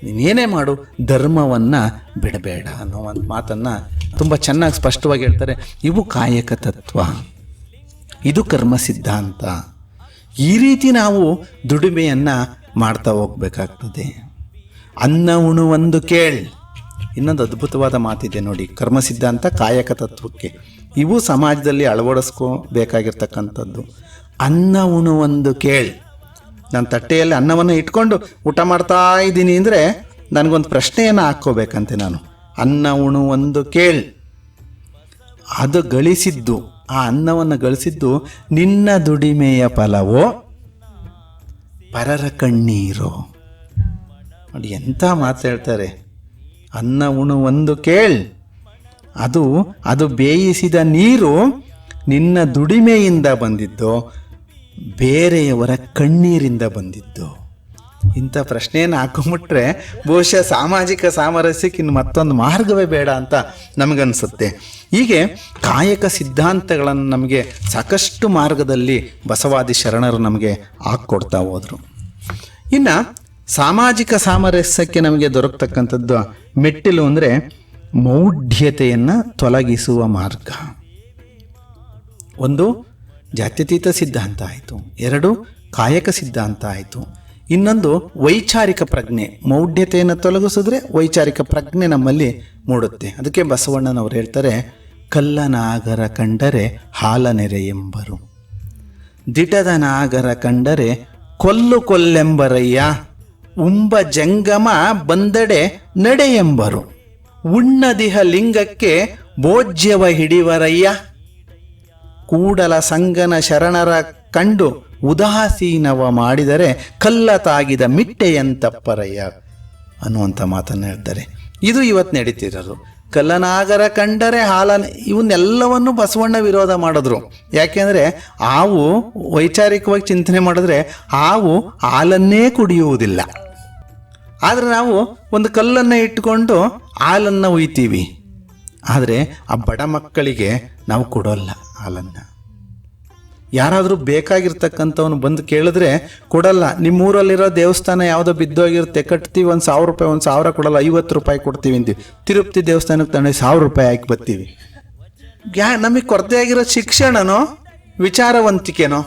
ನೀನೇನೇ ಮಾಡು, ಧರ್ಮವನ್ನು ಬಿಡಬೇಡ ಅನ್ನೋ ಒಂದು ಮಾತನ್ನು ತುಂಬ ಚೆನ್ನಾಗಿ ಸ್ಪಷ್ಟವಾಗಿ ಹೇಳ್ತಾರೆ. ಇವು ಕಾಯಕ ತತ್ವ, ಇದು ಕರ್ಮ ಸಿದ್ಧಾಂತ. ಈ ರೀತಿ ನಾವು ದುಡಿಮೆಯನ್ನು ಮಾಡ್ತಾ ಹೋಗ್ಬೇಕಾಗ್ತದೆ. ಅನ್ನ ಉಣುವಂದು ಕೇಳ್. ಇನ್ನೊಂದು ಅದ್ಭುತವಾದ ಮಾತಿದೆ ನೋಡಿ, ಕರ್ಮ ಸಿದ್ಧಾಂತ ಕಾಯಕ ತತ್ವಕ್ಕೆ. ಇವು ಸಮಾಜದಲ್ಲಿ ಅಳವಡಿಸ್ಕೋಬೇಕಾಗಿರ್ತಕ್ಕಂಥದ್ದು. ಅನ್ನ ಉಣುವಂದು ಕೇಳ್. ನಾನು ತಟ್ಟೆಯಲ್ಲಿ ಅನ್ನವನ್ನು ಇಟ್ಕೊಂಡು ಊಟ ಮಾಡ್ತಾ ಇದ್ದೀನಿ ಅಂದರೆ ನನಗೊಂದು ಪ್ರಶ್ನೆಯನ್ನು ಹಾಕ್ಕೋಬೇಕಂತೆ ನಾನು. ಅನ್ನ ಉಣುವಂದು ಕೇಳ್. ಅದು ಗಳಿಸಿದ್ದು, ಆ ಅನ್ನವನ್ನು ಗಳಿಸಿದ್ದು ನಿನ್ನ ದುಡಿಮೆಯ ಫಲವೋ ಪರರ ಕಣ್ಣೀರೋ. ನೋಡಿ ಎಂಥ ಮಾತು ಹೇಳ್ತಾರೆ. ಅನ್ನ ಉಣುವಂದು ಕೇಳ್, ಅದು ಬೇಯಿಸಿದ ನೀರು ನಿನ್ನ ದುಡಿಮೆಯಿಂದ ಬಂದಿದ್ದು, ಬೇರೆಯವರ ಕಣ್ಣೀರಿಂದ ಬಂದಿದ್ದು. ಇಂಥ ಪ್ರಶ್ನೆಯನ್ನು ಹಾಕೊಂಬಿಟ್ರೆ ಬಹುಶಃ ಸಾಮಾಜಿಕ ಸಾಮರಸ್ಯಕ್ಕೆ ಇನ್ನು ಮತ್ತೊಂದು ಮಾರ್ಗವೇ ಬೇಡ ಅಂತ ನಮಗನ್ಸುತ್ತೆ. ಹೀಗೆ ಕಾಯಕ ಸಿದ್ಧಾಂತಗಳನ್ನು ನಮಗೆ ಸಾಕಷ್ಟು ಮಾರ್ಗದಲ್ಲಿ ಬಸವಾದಿ ಶರಣರು ನಮಗೆ ಹಾಕ್ಕೊಡ್ತಾ ಹೋದರು. ಇನ್ನು ಸಾಮಾಜಿಕ ಸಾಮರಸ್ಯಕ್ಕೆ ನಮಗೆ ದೊರಕತಕ್ಕಂಥದ್ದು ಮೆಟ್ಟಿಲು ಅಂದರೆ ಮೌಢ್ಯತೆಯನ್ನು ತೊಲಗಿಸುವ ಮಾರ್ಗ. ಒಂದು ಜಾತ್ಯತೀತ ಸಿದ್ಧಾಂತ ಆಯಿತು, ಎರಡು ಕಾಯಕ ಸಿದ್ಧಾಂತ ಆಯಿತು, ಇನ್ನೊಂದು ವೈಚಾರಿಕ ಪ್ರಜ್ಞೆ. ಮೌಢ್ಯತೆಯನ್ನು ತೊಲಗಿಸಿದ್ರೆ ವೈಚಾರಿಕ ಪ್ರಜ್ಞೆ ನಮ್ಮಲ್ಲಿ ಮೂಡುತ್ತೆ. ಅದಕ್ಕೆ ಬಸವಣ್ಣನವರು ಹೇಳ್ತಾರೆ, ಕಲ್ಲ ನಾಗರ ಕಂಡರೆ ಹಾಲ ನೆರೆ ಎಂಬರು, ದಿಟದ ನಾಗರ ಕಂಡರೆ ಕೊಲ್ಲೆಂಬರಯ್ಯ, ಉಂಬ ಜಂಗಮ ಬಂದಡೆ ನಡೆ ಎಂಬರು, ಉಣ್ಣದಿಹ ಲಿಂಗಕ್ಕೆ ಭೋಜ್ಯವ ಹಿಡಿವರಯ್ಯ, ಕೂಡಲ ಸಂಗನ ಶರಣರ ಕಂಡು ಉದಾಸೀನವ ಮಾಡಿದರೆ ಕಲ್ಲ ತಾಗಿದ ಮಿಟ್ಟೆಯಂತಪ್ಪರಯ್ಯ ಅನ್ನುವಂಥ ಮಾತನ್ನು ಹೇಳ್ತಾರೆ. ಇದು ಇವತ್ತು ನಡೀತಿರೋದು. ಕಲ್ಲನಾಗರ ಕಂಡರೆ ಹಾಲನ, ಇವನ್ನೆಲ್ಲವನ್ನು ಬಸವಣ್ಣ ವಿರೋಧ ಮಾಡಿದ್ರು. ಯಾಕೆಂದರೆ ಹಾವು ವೈಚಾರಿಕವಾಗಿ ಚಿಂತನೆ ಮಾಡಿದ್ರೆ ಹಾವು ಹಾಲನ್ನೇ ಕುಡಿಯುವುದಿಲ್ಲ. ಆದರೆ ನಾವು ಒಂದು ಕಲ್ಲನ್ನು ಇಟ್ಕೊಂಡು ಹಾಲನ್ನು ಒಯ್ತೀವಿ. ಆದರೆ ಆ ಬಡ ಮಕ್ಕಳಿಗೆ ನಾವು ಕೊಡೋಲ್ಲ ಹಾಲನ್ನು. ಯಾರಾದರೂ ಬೇಕಾಗಿರ್ತಕ್ಕಂಥವನು ಬಂದು ಕೇಳಿದ್ರೆ ಕೊಡಲ್ಲ. ನಿಮ್ಮೂರಲ್ಲಿರೋ ದೇವಸ್ಥಾನ ಯಾವುದೋ ಬಿದ್ದೋಗಿರುತ್ತೆ, ಕಟ್ತೀವಿ, 1,000 ರೂಪಾಯಿ, 1,000 ಕೊಡಲ್ಲ, 50 ರೂಪಾಯಿ ಕೊಡ್ತೀವಿ ಅಂತೀವಿ. ತಿರುಪತಿ ದೇವಸ್ಥಾನಕ್ಕೆ ತಂದು 1,000 ರೂಪಾಯಿ ಹಾಕಿ ಬರ್ತೀವಿ. ನಮಗೆ ಕೊರತೆ ಆಗಿರೋ ಶಿಕ್ಷಣನೋ ವಿಚಾರವಂತಿಕೆನೋ?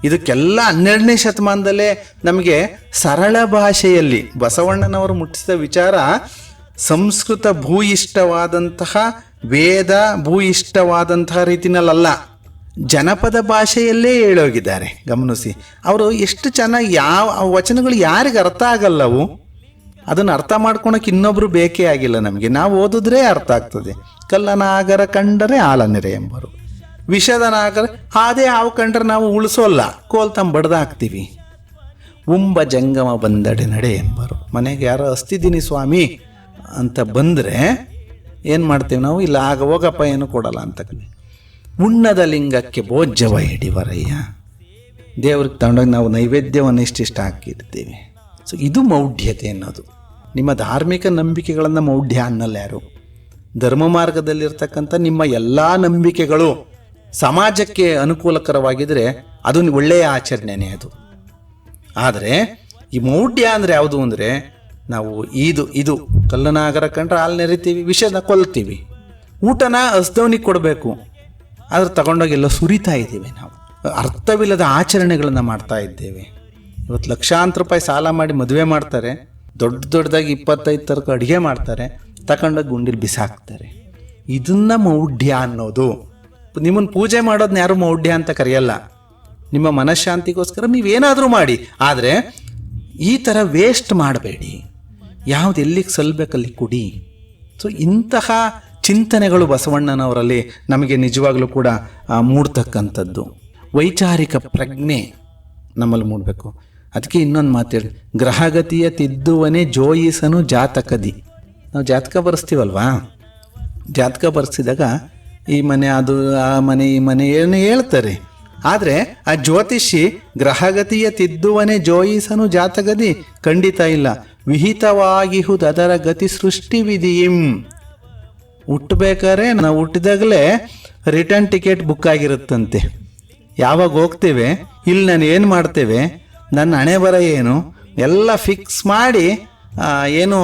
ಇದಕ್ಕೆಲ್ಲ 12ನೇ ಶತಮಾನದಲ್ಲೇ ನಮಗೆ ಸರಳ ಭಾಷೆಯಲ್ಲಿ ಬಸವಣ್ಣನವರು ಮುಟ್ಟಿಸಿದ ವಿಚಾರ ಸಂಸ್ಕೃತ ಭೂಯಿಷ್ಠವಾದಂತಹ, ವೇದ ಭೂಯಿಷ್ಠವಾದಂತಹ ರೀತಿನಲ್ಲ, ಜನಪದ ಭಾಷೆಯಲ್ಲೇ ಹೇಳೋಗಿದ್ದಾರೆ. ಗಮನಿಸಿ, ಅವರು ಎಷ್ಟು ಚೆನ್ನಾಗಿ, ಯಾವ ವಚನಗಳು ಯಾರಿಗೆ ಅರ್ಥ ಆಗಲ್ಲವು ಅದನ್ನು ಅರ್ಥ ಮಾಡ್ಕೊಳಕ್ಕೆ ಇನ್ನೊಬ್ರು ಬೇಕೇ ಆಗಿಲ್ಲ ನಮಗೆ. ನಾವು ಓದಿದ್ರೆ ಅರ್ಥ ಆಗ್ತದೆ. ಕಲ್ಲನಾಗರ ಕಂಡರೆ ಹಾಲನೆರೆ ಎಂಬರು, ವಿಷದ ನಾಗರ ಹಾದೇ ಹಾವು ಕಂಡ್ರೆ ನಾವು ಉಳಿಸೋಲ್ಲ, ಕೋಲ್ ತಂಬಡ್ದು ಹಾಕ್ತೀವಿ. ಉಂಬ ಜಂಗಮ ಬಂದಡೆ ನಡೆ ಎಂಬರು, ಮನೆಗೆ ಯಾರೋ ಹಸ್ತಿದ್ದೀನಿ ಸ್ವಾಮಿ ಅಂತ ಬಂದರೆ ಏನು ಮಾಡ್ತೀವಿ ನಾವು? ಇಲ್ಲ, ಆಗ ಹೋಗಪ್ಪ, ಏನು ಕೊಡಲ್ಲ ಅಂತ. ಉಣ್ಣದ ಲಿಂಗಕ್ಕೆ ಭೋಜ್ಯವ ಹಿಡಿವರಯ್ಯ, ದೇವ್ರಿಗೆ ತಗೊಂಡೋಗಿ ನಾವು ನೈವೇದ್ಯವನ್ನು ಇಷ್ಟಿಷ್ಟ ಹಾಕಿರ್ತೀವಿ. ಸೊ ಇದು ಮೌಢ್ಯತೆ ಅನ್ನೋದು. ನಿಮ್ಮ ಧಾರ್ಮಿಕ ನಂಬಿಕೆಗಳನ್ನು ಮೌಢ್ಯ ಅನ್ನಲ್ಲ ಯಾರು. ಧರ್ಮ ಮಾರ್ಗದಲ್ಲಿರ್ತಕ್ಕಂಥ ನಿಮ್ಮ ಎಲ್ಲ ನಂಬಿಕೆಗಳು ಸಮಾಜಕ್ಕೆ ಅನುಕೂಲಕರವಾಗಿದ್ದರೆ ಅದು ಒಳ್ಳೆಯ ಆಚರಣೆನೇ ಅದು. ಆದರೆ ಈ ಮೌಢ್ಯ ಅಂದರೆ ಯಾವುದು ಅಂದರೆ, ನಾವು ಇದು ಕಲ್ಲನಾಗರ ಕಂಡ್ರೆ ಹಾಲು ನೆರಿತೀವಿ, ವಿಷನ ಕೊಲ್ತೀವಿ, ಊಟನ ಹಸ್ದವನಿಗೆ ಕೊಡಬೇಕು, ಆದ್ರೆ ತಗೊಂಡೋಗಿ ಎಲ್ಲ ಸುರಿತಾ ಇದ್ದೀವಿ. ನಾವು ಅರ್ಥವಿಲ್ಲದ ಆಚರಣೆಗಳನ್ನು ಮಾಡ್ತಾ ಇದ್ದೇವೆ. ಇವತ್ತು ಲಕ್ಷಾಂತರ ರೂಪಾಯಿ ಸಾಲ ಮಾಡಿ ಮದುವೆ ಮಾಡ್ತಾರೆ, ದೊಡ್ಡದಾಗಿ 25 ಥರಕ ಅಡುಗೆ ಮಾಡ್ತಾರೆ, ತಗೊಂಡೋಗಿ ಗುಂಡಿಲಿ ಬಿಸಾಕ್ತಾರೆ. ಇದನ್ನ ಮೌಢ್ಯ ಅನ್ನೋದು. ನಿಮ್ಮನ್ನು ಪೂಜೆ ಮಾಡೋದನ್ನ ಯಾರು ಮೌಢ್ಯ ಅಂತ ಕರೆಯಲ್ಲ. ನಿಮ್ಮ ಮನಃಶಾಂತಿಗೋಸ್ಕರ ನೀವೇನಾದರೂ ಮಾಡಿ, ಆದರೆ ಈ ಥರ ವೇಸ್ಟ್ ಮಾಡಬೇಡಿ. ಯಾವ್ದು ಎಲ್ಲಿಗೆ ಸಲ್ಲಬೇಕಲ್ಲಿ ಕೊಡಿ. ಸೊ ಇಂತಹ ಚಿಂತನೆಗಳು ಬಸವಣ್ಣನವರಲ್ಲಿ ನಮಗೆ ನಿಜವಾಗ್ಲೂ ಕೂಡ ಮೂಡ್ತಕ್ಕಂಥದ್ದು. ವೈಚಾರಿಕ ಪ್ರಜ್ಞೆ ನಮ್ಮಲ್ಲಿ ಮೂಡಬೇಕು. ಅದಕ್ಕೆ ಇನ್ನೊಂದು ಮಾತೇಳಿ, ಗ್ರಹಗತಿಯ ತಿದ್ದುವನೇ ಜೋಯಿಸನು ಜಾತಕದಿ. ನಾವು ಜಾತಕ ಬರೆಸ್ತೀವಲ್ವಾ, ಜಾತಕ ಬರೆಸಿದಾಗ ಈ ಮನೆ ಅದು, ಆ ಮನೆ ಈ ಮನೆ ಏನು ಹೇಳ್ತಾರೆ. ಆದರೆ ಆ ಜ್ಯೋತಿಷಿ ಗ್ರಹಗತಿಯ ತಿದ್ದುವನೇ ಜೋಯಿಸನು ಜಾತಕದಿ ಖಂಡಿತ ಇಲ್ಲ. ವಿಹಿತವಾಗಿಹುದು ಅದರ ಗತಿ ಸೃಷ್ಟಿ ವಿಧಿಯಿಂ. ಹುಟ್ಟಬೇಕಾದ್ರೆ ನಾವು ಹುಟ್ಟಿದಾಗಲೇ ರಿಟರ್ನ್ ಟಿಕೆಟ್ ಬುಕ್ ಆಗಿರುತ್ತಂತೆ. ಯಾವಾಗ ಹೋಗ್ತೇವೆ, ಇಲ್ಲಿ ನಾನು ಏನು ಮಾಡ್ತೇವೆ, ನನ್ನ ಹಣೆ ಬರ ಏನು ಎಲ್ಲ ಫಿಕ್ಸ್ ಮಾಡಿ, ಏನು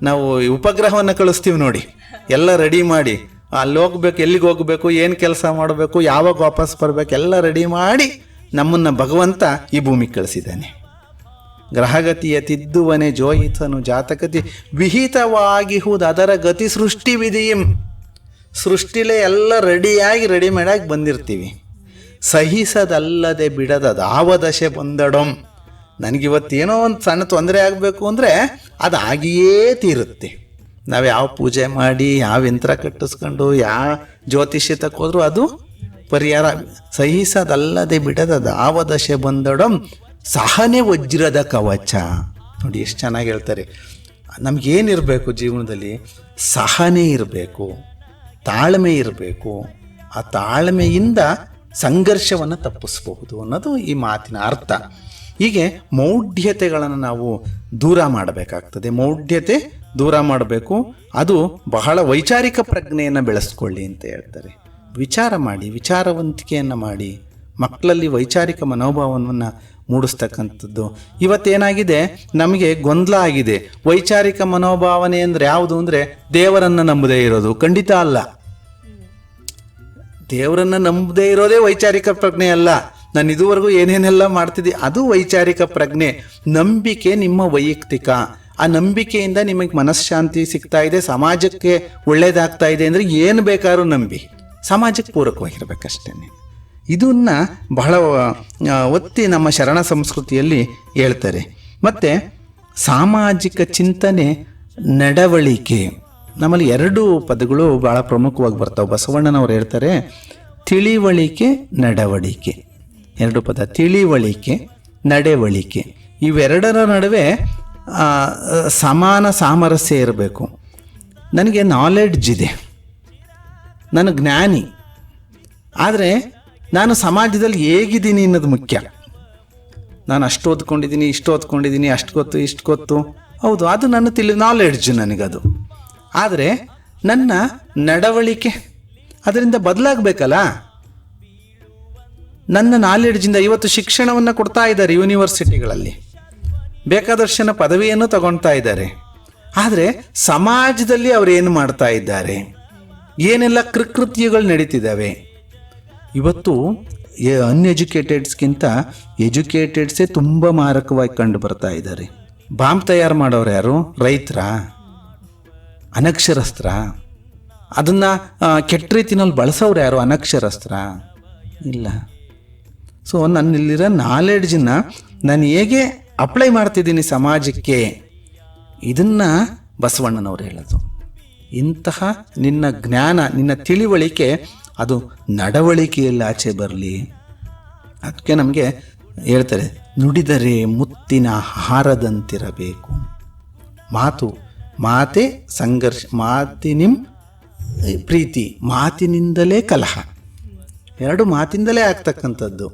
ನಾವು ಉಪಗ್ರಹವನ್ನು ಕಳಿಸ್ತೀವಿ ನೋಡಿ, ಎಲ್ಲ ರೆಡಿ ಮಾಡಿ, ಅಲ್ಲಿ ಹೋಗ್ಬೇಕು, ಎಲ್ಲಿಗೆ ಹೋಗಬೇಕು, ಏನು ಕೆಲಸ ಮಾಡಬೇಕು, ಯಾವಾಗ ವಾಪಸ್ ಬರಬೇಕು, ಎಲ್ಲ ರೆಡಿ ಮಾಡಿ ನಮ್ಮನ್ನು ಭಗವಂತ ಈ ಭೂಮಿಗೆ ಕಳಿಸಿದ್ದಾನೆ. ಗ್ರಹಗತಿಯ ತಿದ್ದುವನೆ ಜೋಯಿತನು ಜಾತಕತಿ ವಿಹಿತವಾಗಿಹುದು ಅದರ ಗತಿ ಸೃಷ್ಟಿ ವಿಧಿಯಂ. ಸೃಷ್ಟಿಲೇ ಎಲ್ಲ ರೆಡಿಮೇಡಾಗಿ ಬಂದಿರ್ತೀವಿ. ಸಹಿಸದಲ್ಲದೆ ಬಿಡದ ದಾವದಶೆ ಬಂದಡೊಂ. ನನಗಿವತ್ತೇನೋ ಒಂದು ಸಣ್ಣ ತೊಂದರೆ ಆಗಬೇಕು ಅಂದರೆ ಅದು ಆಗಿಯೇ ತೀರುತ್ತೆ. ನಾವು ಯಾವ ಪೂಜೆ ಮಾಡಿ, ಯಾವ ಯಂತ್ರ ಕಟ್ಟಿಸ್ಕೊಂಡು, ಯಾವ ಜ್ಯೋತಿಷ್ಯ ತಕ್ಕೋದ್ರೂ ಅದು ಪರಿಹಾರ. ಸಹಿಸದಲ್ಲದೆ ಬಿಡದ ದಾವದಶೆ ಬಂದಡೊಂ ಸಹನೆ ವಜ್ರದ ಕವಚ. ನೋಡಿ ಎಷ್ಟು ಚೆನ್ನಾಗಿ ಹೇಳ್ತಾರೆ. ನಮಗೇನಿರಬೇಕು ಜೀವನದಲ್ಲಿ? ಸಹನೆ ಇರಬೇಕು, ತಾಳ್ಮೆ ಇರಬೇಕು. ಆ ತಾಳ್ಮೆಯಿಂದ ಸಂಘರ್ಷವನ್ನು ತಪ್ಪಿಸಬಹುದು ಅನ್ನೋದು ಈ ಮಾತಿನ ಅರ್ಥ. ಹೀಗೆ ಮೌಢ್ಯತೆಗಳನ್ನು ನಾವು ದೂರ ಮಾಡಬೇಕಾಗ್ತದೆ. ಮೌಢ್ಯತೆ ದೂರ ಮಾಡಬೇಕು. ಅದು ಬಹಳ ವೈಚಾರಿಕ ಪ್ರಜ್ಞೆಯನ್ನು ಬೆಳೆಸ್ಕೊಳ್ಳಿ ಅಂತ ಹೇಳ್ತಾರೆ. ವಿಚಾರ ಮಾಡಿ, ವಿಚಾರವಂತಿಕೆಯನ್ನು ಮಾಡಿ, ಮಕ್ಕಳಲ್ಲಿ ವೈಚಾರಿಕ ಮನೋಭಾವವನ್ನು ಮೂಡಿಸ್ತಕ್ಕಂಥದ್ದು. ಇವತ್ತೇನಾಗಿದೆ, ನಮಗೆ ಗೊಂದಲ ಆಗಿದೆ. ವೈಚಾರಿಕ ಮನೋಭಾವನೆ ಅಂದರೆ ಯಾವುದು ಅಂದರೆ ದೇವರನ್ನು ನಂಬದೇ ಇರೋದು. ಖಂಡಿತ ಅಲ್ಲ. ದೇವರನ್ನು ನಂಬದೇ ಇರೋದೇ ವೈಚಾರಿಕ ಪ್ರಜ್ಞೆ ಅಲ್ಲ. ನಾನು ಇದುವರೆಗೂ ಏನೇನೆಲ್ಲ ಮಾಡ್ತಿದ್ದೆ ಅದು ವೈಚಾರಿಕ ಪ್ರಜ್ಞೆ. ನಂಬಿಕೆ ನಿಮ್ಮ ವೈಯಕ್ತಿಕ. ಆ ನಂಬಿಕೆಯಿಂದ ನಿಮಗೆ ಮನಃಶಾಂತಿ ಸಿಗ್ತಾ ಇದೆ, ಸಮಾಜಕ್ಕೆ ಒಳ್ಳೇದಾಗ್ತಾ ಇದೆ ಅಂದರೆ ಏನು ಬೇಕಾದ್ರೂ ನಂಬಿ, ಸಮಾಜಕ್ಕೆ ಪೂರಕವಾಗಿರ್ಬೇಕಷ್ಟೇ. ಇದನ್ನ ಬಹಳ ಒತ್ತಿ ನಮ್ಮ ಶರಣ ಸಂಸ್ಕೃತಿಯಲ್ಲಿ ಹೇಳ್ತಾರೆ. ಮತ್ತು ಸಾಮಾಜಿಕ ಚಿಂತನೆ, ನಡವಳಿಕೆ, ನಮ್ಮಲ್ಲಿ 2 ಪದಗಳು ಭಾಳ ಪ್ರಮುಖವಾಗಿ ಬರ್ತಾವೆ. ಬಸವಣ್ಣನವ್ರು ಹೇಳ್ತಾರೆ ತಿಳಿವಳಿಕೆ ನಡವಳಿಕೆ. 2 ಪದ, ತಿಳಿವಳಿಕೆ ನಡೆವಳಿಕೆ. ಇವೆರಡರ ನಡುವೆ ಸಮಾನ ಸಾಮರಸ್ಯ ಇರಬೇಕು. ನನಗೆ ನಾಲೆಡ್ಜ್ ಇದೆ, ನಾನು ಜ್ಞಾನಿ, ಆದರೆ ನಾನು ಸಮಾಜದಲ್ಲಿ ಹೇಗಿದ್ದೀನಿ ಅನ್ನೋದು ಮುಖ್ಯ. ನಾನು ಅಷ್ಟು ಓದ್ಕೊಂಡಿದ್ದೀನಿ, ಇಷ್ಟು ಓದ್ಕೊಂಡಿದ್ದೀನಿ, ಅಷ್ಟು ಗೊತ್ತು, ಇಷ್ಟು ಗೊತ್ತು, ಹೌದು, ಅದು ನನ್ನ ನಾಲೆಡ್ಜ್ ನನಗದು. ಆದರೆ ನನ್ನ ನಡವಳಿಕೆ ಅದರಿಂದ ಬದಲಾಗಬೇಕಲ್ಲ. ನನ್ನ ನಾಲೆಡ್ಜಿಂದ ಇವತ್ತು ಶಿಕ್ಷಣವನ್ನು ಕೊಡ್ತಾ ಇದ್ದಾರೆ ಯೂನಿವರ್ಸಿಟಿಗಳಲ್ಲಿ, ಬೇಕಾದರ್ಶನ ಪದವಿಯನ್ನು ತಗೊಳ್ತಾ ಇದ್ದಾರೆ. ಆದರೆ ಸಮಾಜದಲ್ಲಿ ಅವರು ಏನು ಮಾಡ್ತಾ ಇದ್ದಾರೆ, ಏನೆಲ್ಲ ಕೃತ್ಯಗಳು ನಡೀತಿದ್ದಾವೆ. ಇವತ್ತು ಅನ್ಎಜುಕೇಟೆಡ್ಸ್ಗಿಂತ ಎಜುಕೇಟೆಡ್ಸೇ ತುಂಬ ಮಾರಕವಾಗಿ ಕಂಡು ಬರ್ತಾ ಇದ್ದಾರೆ. ಬಾಂಬ್ ತಯಾರು ಮಾಡೋರು ಯಾರು? ರೈತರ, ಅನಕ್ಷರಸ್ತ್ರ. ಅದನ್ನು ಕೆಟ್ಟ ರೀತಿನಲ್ಲಿ ಬಳಸೋರು ಯಾರು? ಅನಕ್ಷರಸ್ತ್ರ ಇಲ್ಲ. ಸೊ ನನ್ನಲ್ಲಿರೋ ನಾಲೆಡ್ಜನ್ನ ನಾನು ಹೇಗೆ ಅಪ್ಲೈ ಮಾಡ್ತಿದ್ದೀನಿ ಸಮಾಜಕ್ಕೆ, ಇದನ್ನು ಬಸವಣ್ಣನವ್ರು ಹೇಳೋದು. ಇಂತಹ ನಿನ್ನ ಜ್ಞಾನ, ನಿನ್ನ ತಿಳಿವಳಿಕೆ ಅದು ನಡವಳಿಕೆಯಲ್ಲಿ ಆಚೆ ಬರಲಿ. ಅದಕ್ಕೆ ನಮಗೆ ಹೇಳ್ತಾರೆ, ನುಡಿದರೆ ಮುತ್ತಿನ ಹಾರದಂತಿರಬೇಕು. ಮಾತೆ ಸಂಘರ್ಷ, ಮಾತಿನಿಂ ಪ್ರೀತಿ, ಮಾತಿನಿಂದಲೇ ಕಲಹ, 2 ಮಾತಿಂದಲೇ ಆಗ್ತಕ್ಕಂಥದ್ದು.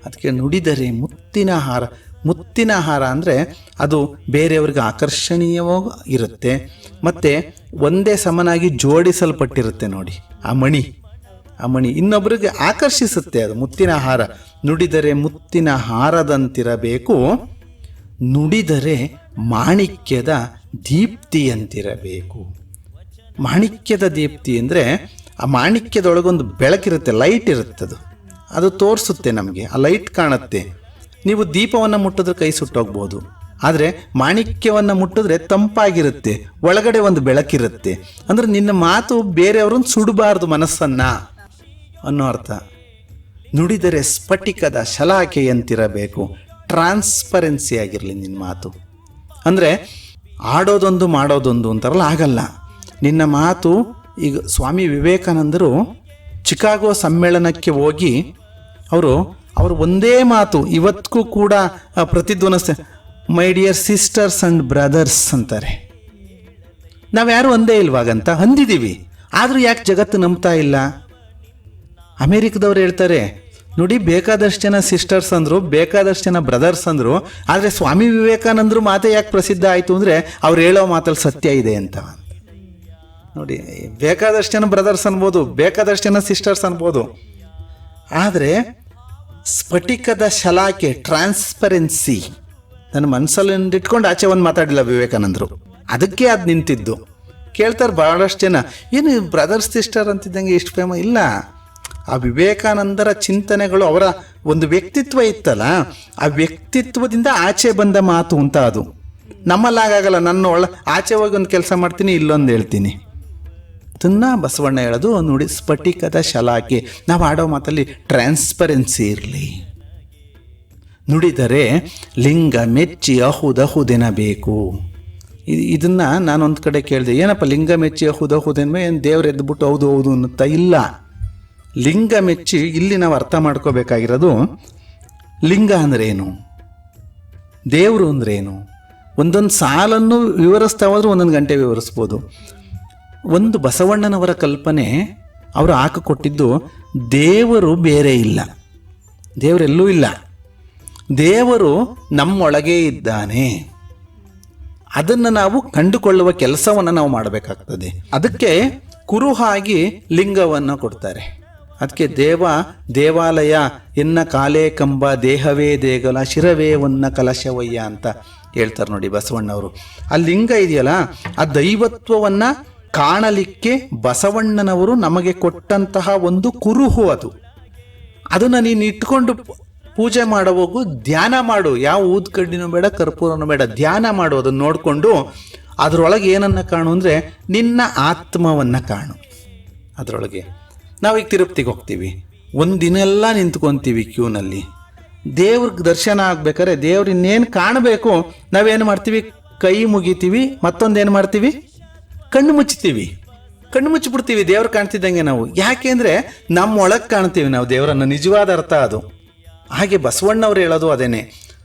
ಅದಕ್ಕೆ ನುಡಿದರೆ ಮುತ್ತಿನ ಹಾರ. ಮುತ್ತಿನ ಹಾರ ಅಂದರೆ ಅದು ಬೇರೆಯವ್ರಿಗೆ ಆಕರ್ಷಣೀಯವಾಗಿ ಇರುತ್ತೆ, ಮತ್ತು ಒಂದೇ ಸಮನಾಗಿ ಜೋಡಿಸಲ್ಪಟ್ಟಿರುತ್ತೆ ನೋಡಿ. ಆ ಮಣಿ ಇನ್ನೊಬ್ಬರಿಗೆ ಆಕರ್ಷಿಸುತ್ತೆ, ಅದು ಮುತ್ತಿನ ಹಾರ. ನುಡಿದರೆ ಮುತ್ತಿನ ಹಾರದಂತಿರಬೇಕು, ನುಡಿದರೆ ಮಾಣಿಕ್ಯದ ದೀಪ್ತಿಯಂತಿರಬೇಕು. ಮಾಣಿಕ್ಯದ ದೀಪ್ತಿ ಅಂದರೆ ಆ ಮಾಣಿಕ್ಯದೊಳಗೊಂದು ಬೆಳಕಿರುತ್ತೆ, ಲೈಟ್ ಇರುತ್ತೆ, ಅದು ತೋರಿಸುತ್ತೆ ನಮಗೆ, ಆ ಲೈಟ್ ಕಾಣುತ್ತೆ. ನೀವು ದೀಪವನ್ನು ಮುಟ್ಟಿದ್ರೆ ಕೈ ಸುಟ್ಟೋಗ್ಬೋದು, ಆದರೆ ಮಾಣಿಕ್ಯವನ್ನು ಮುಟ್ಟಿದ್ರೆ ತಂಪಾಗಿರುತ್ತೆ, ಒಳಗಡೆ ಒಂದು ಬೆಳಕಿರುತ್ತೆ. ಅಂದರೆ ನಿನ್ನ ಮಾತು ಬೇರೆಯವ್ರನ್ನ ಸುಡಬಾರ್ದು ಮನಸ್ಸನ್ನು ಅನ್ನೋ ಅರ್ಥ. ನುಡಿದರೆ ಸ್ಫಟಿಕದ ಶಲಾಖೆಯಂತಿರಬೇಕು, ಟ್ರಾನ್ಸ್ಪರೆನ್ಸಿ ಆಗಿರಲಿ ನಿನ್ನ ಮಾತು. ಅಂದರೆ ಆಡೋದೊಂದು ಮಾಡೋದೊಂದು ಅಂತಾರಲ್ಲ, ಆಗಲ್ಲ. ನಿನ್ನ ಮಾತು, ಈಗ ಸ್ವಾಮಿ ವಿವೇಕಾನಂದರು ಚಿಕಾಗೋ ಸಮ್ಮೇಳನಕ್ಕೆ ಹೋಗಿ ಅವರು ಒಂದೇ ಮಾತು ಇವತ್ತಿಗೂ ಕೂಡ ಪ್ರತಿಧ್ವನಿಸ್ತಾರೆ, my dear sisters and brothers ಅಂತಾರೆ. ನಾವ್ಯಾರು ಒಂದೇ ಇಲ್ವಾಗಂತ ಅಂದಿದ್ದೀವಿ, ಆದರೂ ಯಾಕೆ ಜಗತ್ತು ನಂಬ್ತಾ ಇಲ್ಲ? ಅಮೇರಿಕದವ್ರು ಹೇಳ್ತಾರೆ ನೋಡಿ, ಬೇಕಾದಷ್ಟು ಜನ ಸಿಸ್ಟರ್ಸ್ ಅಂದರು, ಬೇಕಾದಷ್ಟು ಜನ ಬ್ರದರ್ಸ್ ಅಂದರು, ಆದರೆ ಸ್ವಾಮಿ ವಿವೇಕಾನಂದರು ಮಾತೆ ಯಾಕೆ ಪ್ರಸಿದ್ಧ ಆಯಿತು ಅಂದರೆ ಅವ್ರು ಹೇಳೋ ಮಾತಲ್ಲಿ ಸತ್ಯ ಇದೆ ಅಂತ. ನೋಡಿ, ಬೇಕಾದಷ್ಟು ಜನ ಬ್ರದರ್ಸ್ ಅನ್ಬೋದು, ಬೇಕಾದಷ್ಟು ಜನ ಸಿಸ್ಟರ್ಸ್ ಅನ್ಬೋದು, ಆದರೆ ಸ್ಫಟಿಕದ ಶಲಾಕೆ, ಟ್ರಾನ್ಸ್ಪರೆನ್ಸಿ ನನ್ನ ಮನಸ್ಸಲ್ಲಿ ಇಟ್ಕೊಂಡು ಆಚೆ ಒಂದು ಮಾತಾಡಿಲ್ಲ ವಿವೇಕಾನಂದರು. ಅದಕ್ಕೆ ಅದು ನಿಂತಿದ್ದು. ಕೇಳ್ತಾರೆ ಭಾಳಷ್ಟು ಜನ, ಏನು ಬ್ರದರ್ಸ್ ಸಿಸ್ಟರ್ ಅಂತಿದ್ದಂಗೆ ಇಷ್ಟು ಫೇಮ ಇಲ್ಲ. ಆ ವಿವೇಕಾನಂದರ ಚಿಂತನೆಗಳು, ಅವರ ಒಂದು ವ್ಯಕ್ತಿತ್ವ ಇತ್ತಲ್ಲ, ಆ ವ್ಯಕ್ತಿತ್ವದಿಂದ ಆಚೆ ಬಂದ ಮಾತು ಅಂತ ಅದು. ನಮ್ಮಲ್ಲಾಗಲ್ಲ, ನನ್ನ ಆಚೆ ಹೋಗಿ ಒಂದು ಕೆಲಸ ಮಾಡ್ತೀನಿ, ಇಲ್ಲೊಂದು ಹೇಳ್ತೀನಿ. ಅದನ್ನು ಬಸವಣ್ಣ ಹೇಳೋದು ನೋಡಿ, ಸ್ಫಟಿಕದ ಶಲಾಕೆ. ನಾವು ಆಡೋ ಮಾತಲ್ಲಿ ಟ್ರಾನ್ಸ್ಪರೆನ್ಸಿ ಇರಲಿ. ನುಡಿದರೆ ಲಿಂಗ ಮೆಚ್ಚಿ ಅಹುದೆನಬೇಕು. ಇದನ್ನು ನಾನೊಂದು ಕಡೆ ಕೇಳಿದೆ, ಏನಪ್ಪ ಲಿಂಗ ಮೆಚ್ಚಿ ಅಹುದೆನ್ಮೆ, ಏನು ದೇವ್ರು ಎದ್ದುಬಿಟ್ಟು ಹೌದು ಹೌದು ಅನ್ನುತ್ತಾ? ಇಲ್ಲ, ಲಿಂಗ ಮೆಚ್ಚಿ ಇಲ್ಲಿ ನಾವು ಅರ್ಥ ಮಾಡ್ಕೋಬೇಕಾಗಿರೋದು, ಲಿಂಗ ಅಂದ್ರೇನು, ದೇವರು ಅಂದ್ರೇನು. ಒಂದೊಂದು ಸಾಲನ್ನು ವಿವರಿಸ್ತಾ ಹೋದ್ರೆ 1 ಗಂಟೆ ವಿವರಿಸ್ಬೋದು. ಒಂದು ಬಸವಣ್ಣನವರ ಕಲ್ಪನೆ, ಅವರು ಹಾಕಿಕೊಟ್ಟಿದ್ದು, ದೇವರು ಬೇರೆ ಇಲ್ಲ, ದೇವರೆಲ್ಲೂ ಇಲ್ಲ, ದೇವರು ನಮ್ಮೊಳಗೇ ಇದ್ದಾನೆ. ಅದನ್ನು ನಾವು ಕಂಡುಕೊಳ್ಳುವ ಕೆಲಸವನ್ನು ನಾವು ಮಾಡಬೇಕಾಗ್ತದೆ. ಅದಕ್ಕೆ ಕುರುಹಾಗಿ ಲಿಂಗವನ್ನು ಕೊಡ್ತಾರೆ. ಅದಕ್ಕೆ ದೇವಾಲಯ ಎನ್ನ ಕಾಲೇ ಕಂಬ, ದೇಹವೇ ದೇಗಲ, ಶಿರವೇ ಒನ್ನ ಕಲಶವಯ್ಯ ಅಂತ ಹೇಳ್ತಾರೆ ನೋಡಿ ಬಸವಣ್ಣವರು. ಆ ಲಿಂಗ ಇದೆಯಲ್ಲ, ಆ ದೈವತ್ವವನ್ನು ಕಾಣಲಿಕ್ಕೆ ಬಸವಣ್ಣನವರು ನಮಗೆ ಕೊಟ್ಟಂತಹ ಒಂದು ಕುರುಹು ಅದು. ಅದನ್ನು ನೀನು ಇಟ್ಕೊಂಡು ಪೂಜೆ ಮಾಡೋವಾಗೂ ಧ್ಯಾನ ಮಾಡು. ಯಾವ ಊದ್ಕಡ್ಡಿನೂ ಬೇಡ, ಕರ್ಪೂರನೂ ಬೇಡ, ಧ್ಯಾನ ಮಾಡು. ಅದನ್ನು ನೋಡಿಕೊಂಡು ಅದರೊಳಗೆ ಏನನ್ನು ಕಾಣು ಅಂದರೆ ನಿನ್ನ ಆತ್ಮವನ್ನು ಕಾಣು. ಅದರೊಳಗೆ ನಾವೀಗ ತಿರುಪತಿಗೆ ಹೋಗ್ತೀವಿ, ಒಂದಿನ ಎಲ್ಲ ನಿಂತ್ಕೊತೀವಿ ಕ್ಯೂನಲ್ಲಿ. ದೇವ್ರಿಗೆ ದರ್ಶನ ಆಗ್ಬೇಕಾದ್ರೆ ದೇವ್ರು ಇನ್ನೇನು ಕಾಣಬೇಕು, ನಾವೇನು ಮಾಡ್ತೀವಿ? ಕೈ ಮುಗಿತೀವಿ, ಮತ್ತೊಂದೇನು ಮಾಡ್ತೀವಿ? ಕಣ್ಣು ಮುಚ್ಚಿಬಿಡ್ತೀವಿ ದೇವ್ರು ಕಾಣ್ತಿದ್ದಂಗೆ ನಾವು. ಯಾಕೆಂದರೆ ನಮ್ಮೊಳಗೆ ಕಾಣ್ತೀವಿ ನಾವು ದೇವರನ್ನು, ನಿಜವಾದ ಅರ್ಥ ಅದು. ಹಾಗೆ ಬಸವಣ್ಣವ್ರು ಹೇಳೋದು ಅದೇನೆ,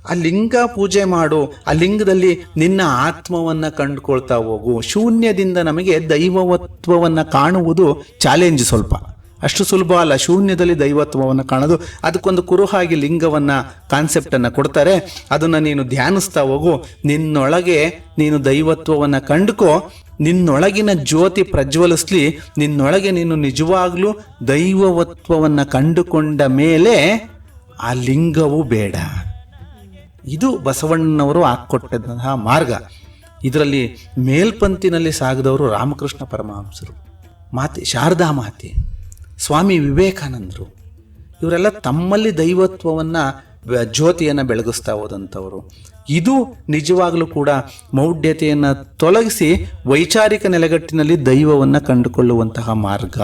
ಆ ಲಿಂಗ ಪೂಜೆ ಮಾಡು, ಆ ಲಿಂಗದಲ್ಲಿ ನಿನ್ನ ಆತ್ಮವನ್ನು ಕಂಡುಕೊಳ್ತಾ ಹೋಗು. ಶೂನ್ಯದಿಂದ ನಮಗೆ ದೈವತ್ವವನ್ನು ಕಾಣುವುದು ಚಾಲೆಂಜ್, ಸ್ವಲ್ಪ ಅಷ್ಟು ಸುಲಭ ಅಲ್ಲ ಶೂನ್ಯದಲ್ಲಿ ದೈವತ್ವವನ್ನು ಕಾಣೋದು. ಅದಕ್ಕೊಂದು ಕುರುಹಾಗಿ ಲಿಂಗವನ್ನು ಕಾನ್ಸೆಪ್ಟನ್ನು ಕೊಡ್ತಾರೆ, ಅದನ್ನು ನೀನು ಧ್ಯಾನಿಸ್ತಾ ಹೋಗು. ನಿನ್ನೊಳಗೆ ನೀನು ದೈವತ್ವವನ್ನು ಕಂಡುಕೋ, ನಿನ್ನೊಳಗಿನ ಜ್ಯೋತಿ ಪ್ರಜ್ವಲಿಸ್ಲಿ, ನಿನ್ನೊಳಗೆ ನೀನು ನಿಜವಾಗ್ಲೂ ದೈವತ್ವವನ್ನು ಕಂಡುಕೊಂಡ ಮೇಲೆ ಆ ಲಿಂಗವು ಬೇಡ. ಇದು ಬಸವಣ್ಣನವರು ಹಾಕ್ಕೊಟ್ಟಂತಹ ಮಾರ್ಗ. ಇದರಲ್ಲಿ ಮೇಲ್ಪಂತಿನಲ್ಲಿ ಸಾಗಿದವರು ರಾಮಕೃಷ್ಣ ಪರಮಹಂಸರು, ಮಾತೆ ಶಾರದಾ ಮಾತೆ, ಸ್ವಾಮಿ ವಿವೇಕಾನಂದರು. ಇವರೆಲ್ಲ ತಮ್ಮಲ್ಲಿ ದೈವತ್ವವನ್ನು, ಜ್ಯೋತಿಯನ್ನು ಬೆಳಗಿಸ್ತಾ ಹೋದಂಥವರು. ಇದು ನಿಜವಾಗಲೂ ಕೂಡ ಮೌಢ್ಯತೆಯನ್ನು ತೊಲಗಿಸಿ ವೈಚಾರಿಕ ನೆಲೆಗಟ್ಟಿನಲ್ಲಿ ದೈವವನ್ನು ಕಂಡುಕೊಳ್ಳುವಂತಹ ಮಾರ್ಗ.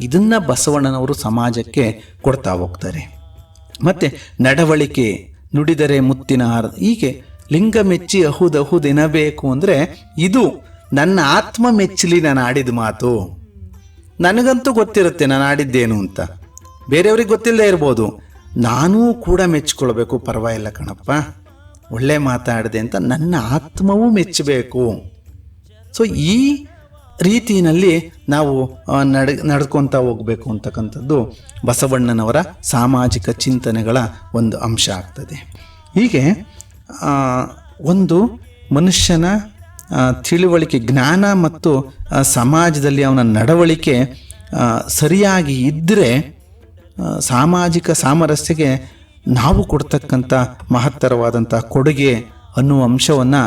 ಇದನ್ನು ಬಸವಣ್ಣನವರು ಸಮಾಜಕ್ಕೆ ಕೊಡ್ತಾ ಹೋಗ್ತಾರೆ. ಮತ್ತು ನಡವಳಿಕೆ, ನುಡಿದರೆ ಮುತ್ತಿನ ಹಾರ, ಹೀಗೆ ಲಿಂಗ ಮೆಚ್ಚಿ ಅಹುದೆನಬೇಕು ಅಂದರೆ ಇದು ನನ್ನ ಆತ್ಮ ಮೆಚ್ಚಲಿ ನಾನು ಆಡಿದ ಮಾತು. ನನಗಂತೂ ಗೊತ್ತಿರುತ್ತೆ ನಾನು ಆಡಿದ್ದೇನು ಅಂತ, ಬೇರೆಯವ್ರಿಗೆ ಗೊತ್ತಿಲ್ಲದೆ ಇರ್ಬೋದು, ನಾನೂ ಕೂಡ ಮೆಚ್ಕೊಳ್ಬೇಕು. ಪರವಾಗಿಲ್ಲ ಕಣಪ್ಪ, ಒಳ್ಳೆ ಮಾತಾಡಿದೆ ಅಂತ ನನ್ನ ಆತ್ಮವೂ ಮೆಚ್ಚಬೇಕು. ಸೊ ಈ ರೀತಿಯಲ್ಲಿ ನಾವು ನಡ್ಕೊತಾ ಹೋಗಬೇಕು ಅಂತಕ್ಕಂಥದ್ದು ಬಸವಣ್ಣನವರ ಸಾಮಾಜಿಕ ಚಿಂತನೆಗಳ ಒಂದು ಅಂಶ ಆಗ್ತದೆ. ಹೀಗೆ ಒಂದು ಮನುಷ್ಯನ ತಿಳುವಳಿಕೆ, ಜ್ಞಾನ ಮತ್ತು ಸಮಾಜದಲ್ಲಿ ಅವನ ನಡವಳಿಕೆ ಸರಿಯಾಗಿ ಇದ್ದರೆ ಸಾಮಾಜಿಕ ಸಾಮರಸ್ಯಕ್ಕೆ ನಾವು ಕೊಡ್ತಕ್ಕಂಥ ಮಹತ್ತರವಾದಂಥ ಕೊಡುಗೆ ಅನ್ನುವ ಅಂಶವನ್ನು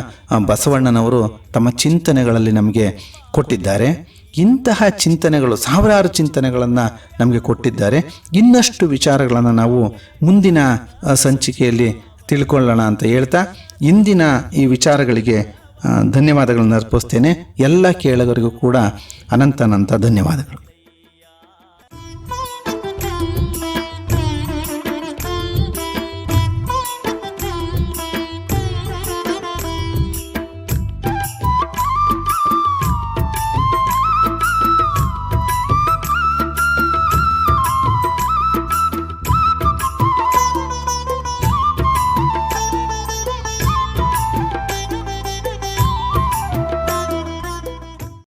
ಬಸವಣ್ಣನವರು ತಮ್ಮ ಚಿಂತನೆಗಳಲ್ಲಿ ನಮಗೆ ಕೊಟ್ಟಿದ್ದಾರೆ. ಇಂತಹ ಚಿಂತನೆಗಳು, ಸಾವಿರಾರು ಚಿಂತನೆಗಳನ್ನು ನಮಗೆ ಕೊಟ್ಟಿದ್ದಾರೆ. ಇನ್ನಷ್ಟು ವಿಚಾರಗಳನ್ನು ನಾವು ಮುಂದಿನ ಸಂಚಿಕೆಯಲ್ಲಿ ತಿಳ್ಕೊಳ್ಳೋಣ ಅಂತ ಹೇಳ್ತಾ ಇಂದಿನ ಈ ವಿಚಾರಗಳಿಗೆ ಧನ್ಯವಾದಗಳನ್ನು ಅರ್ಪಿಸ್ತೇನೆ. ಎಲ್ಲ ಕೇಳುಗರಿಗೂ ಕೂಡ ಅನಂತ ಧನ್ಯವಾದಗಳು.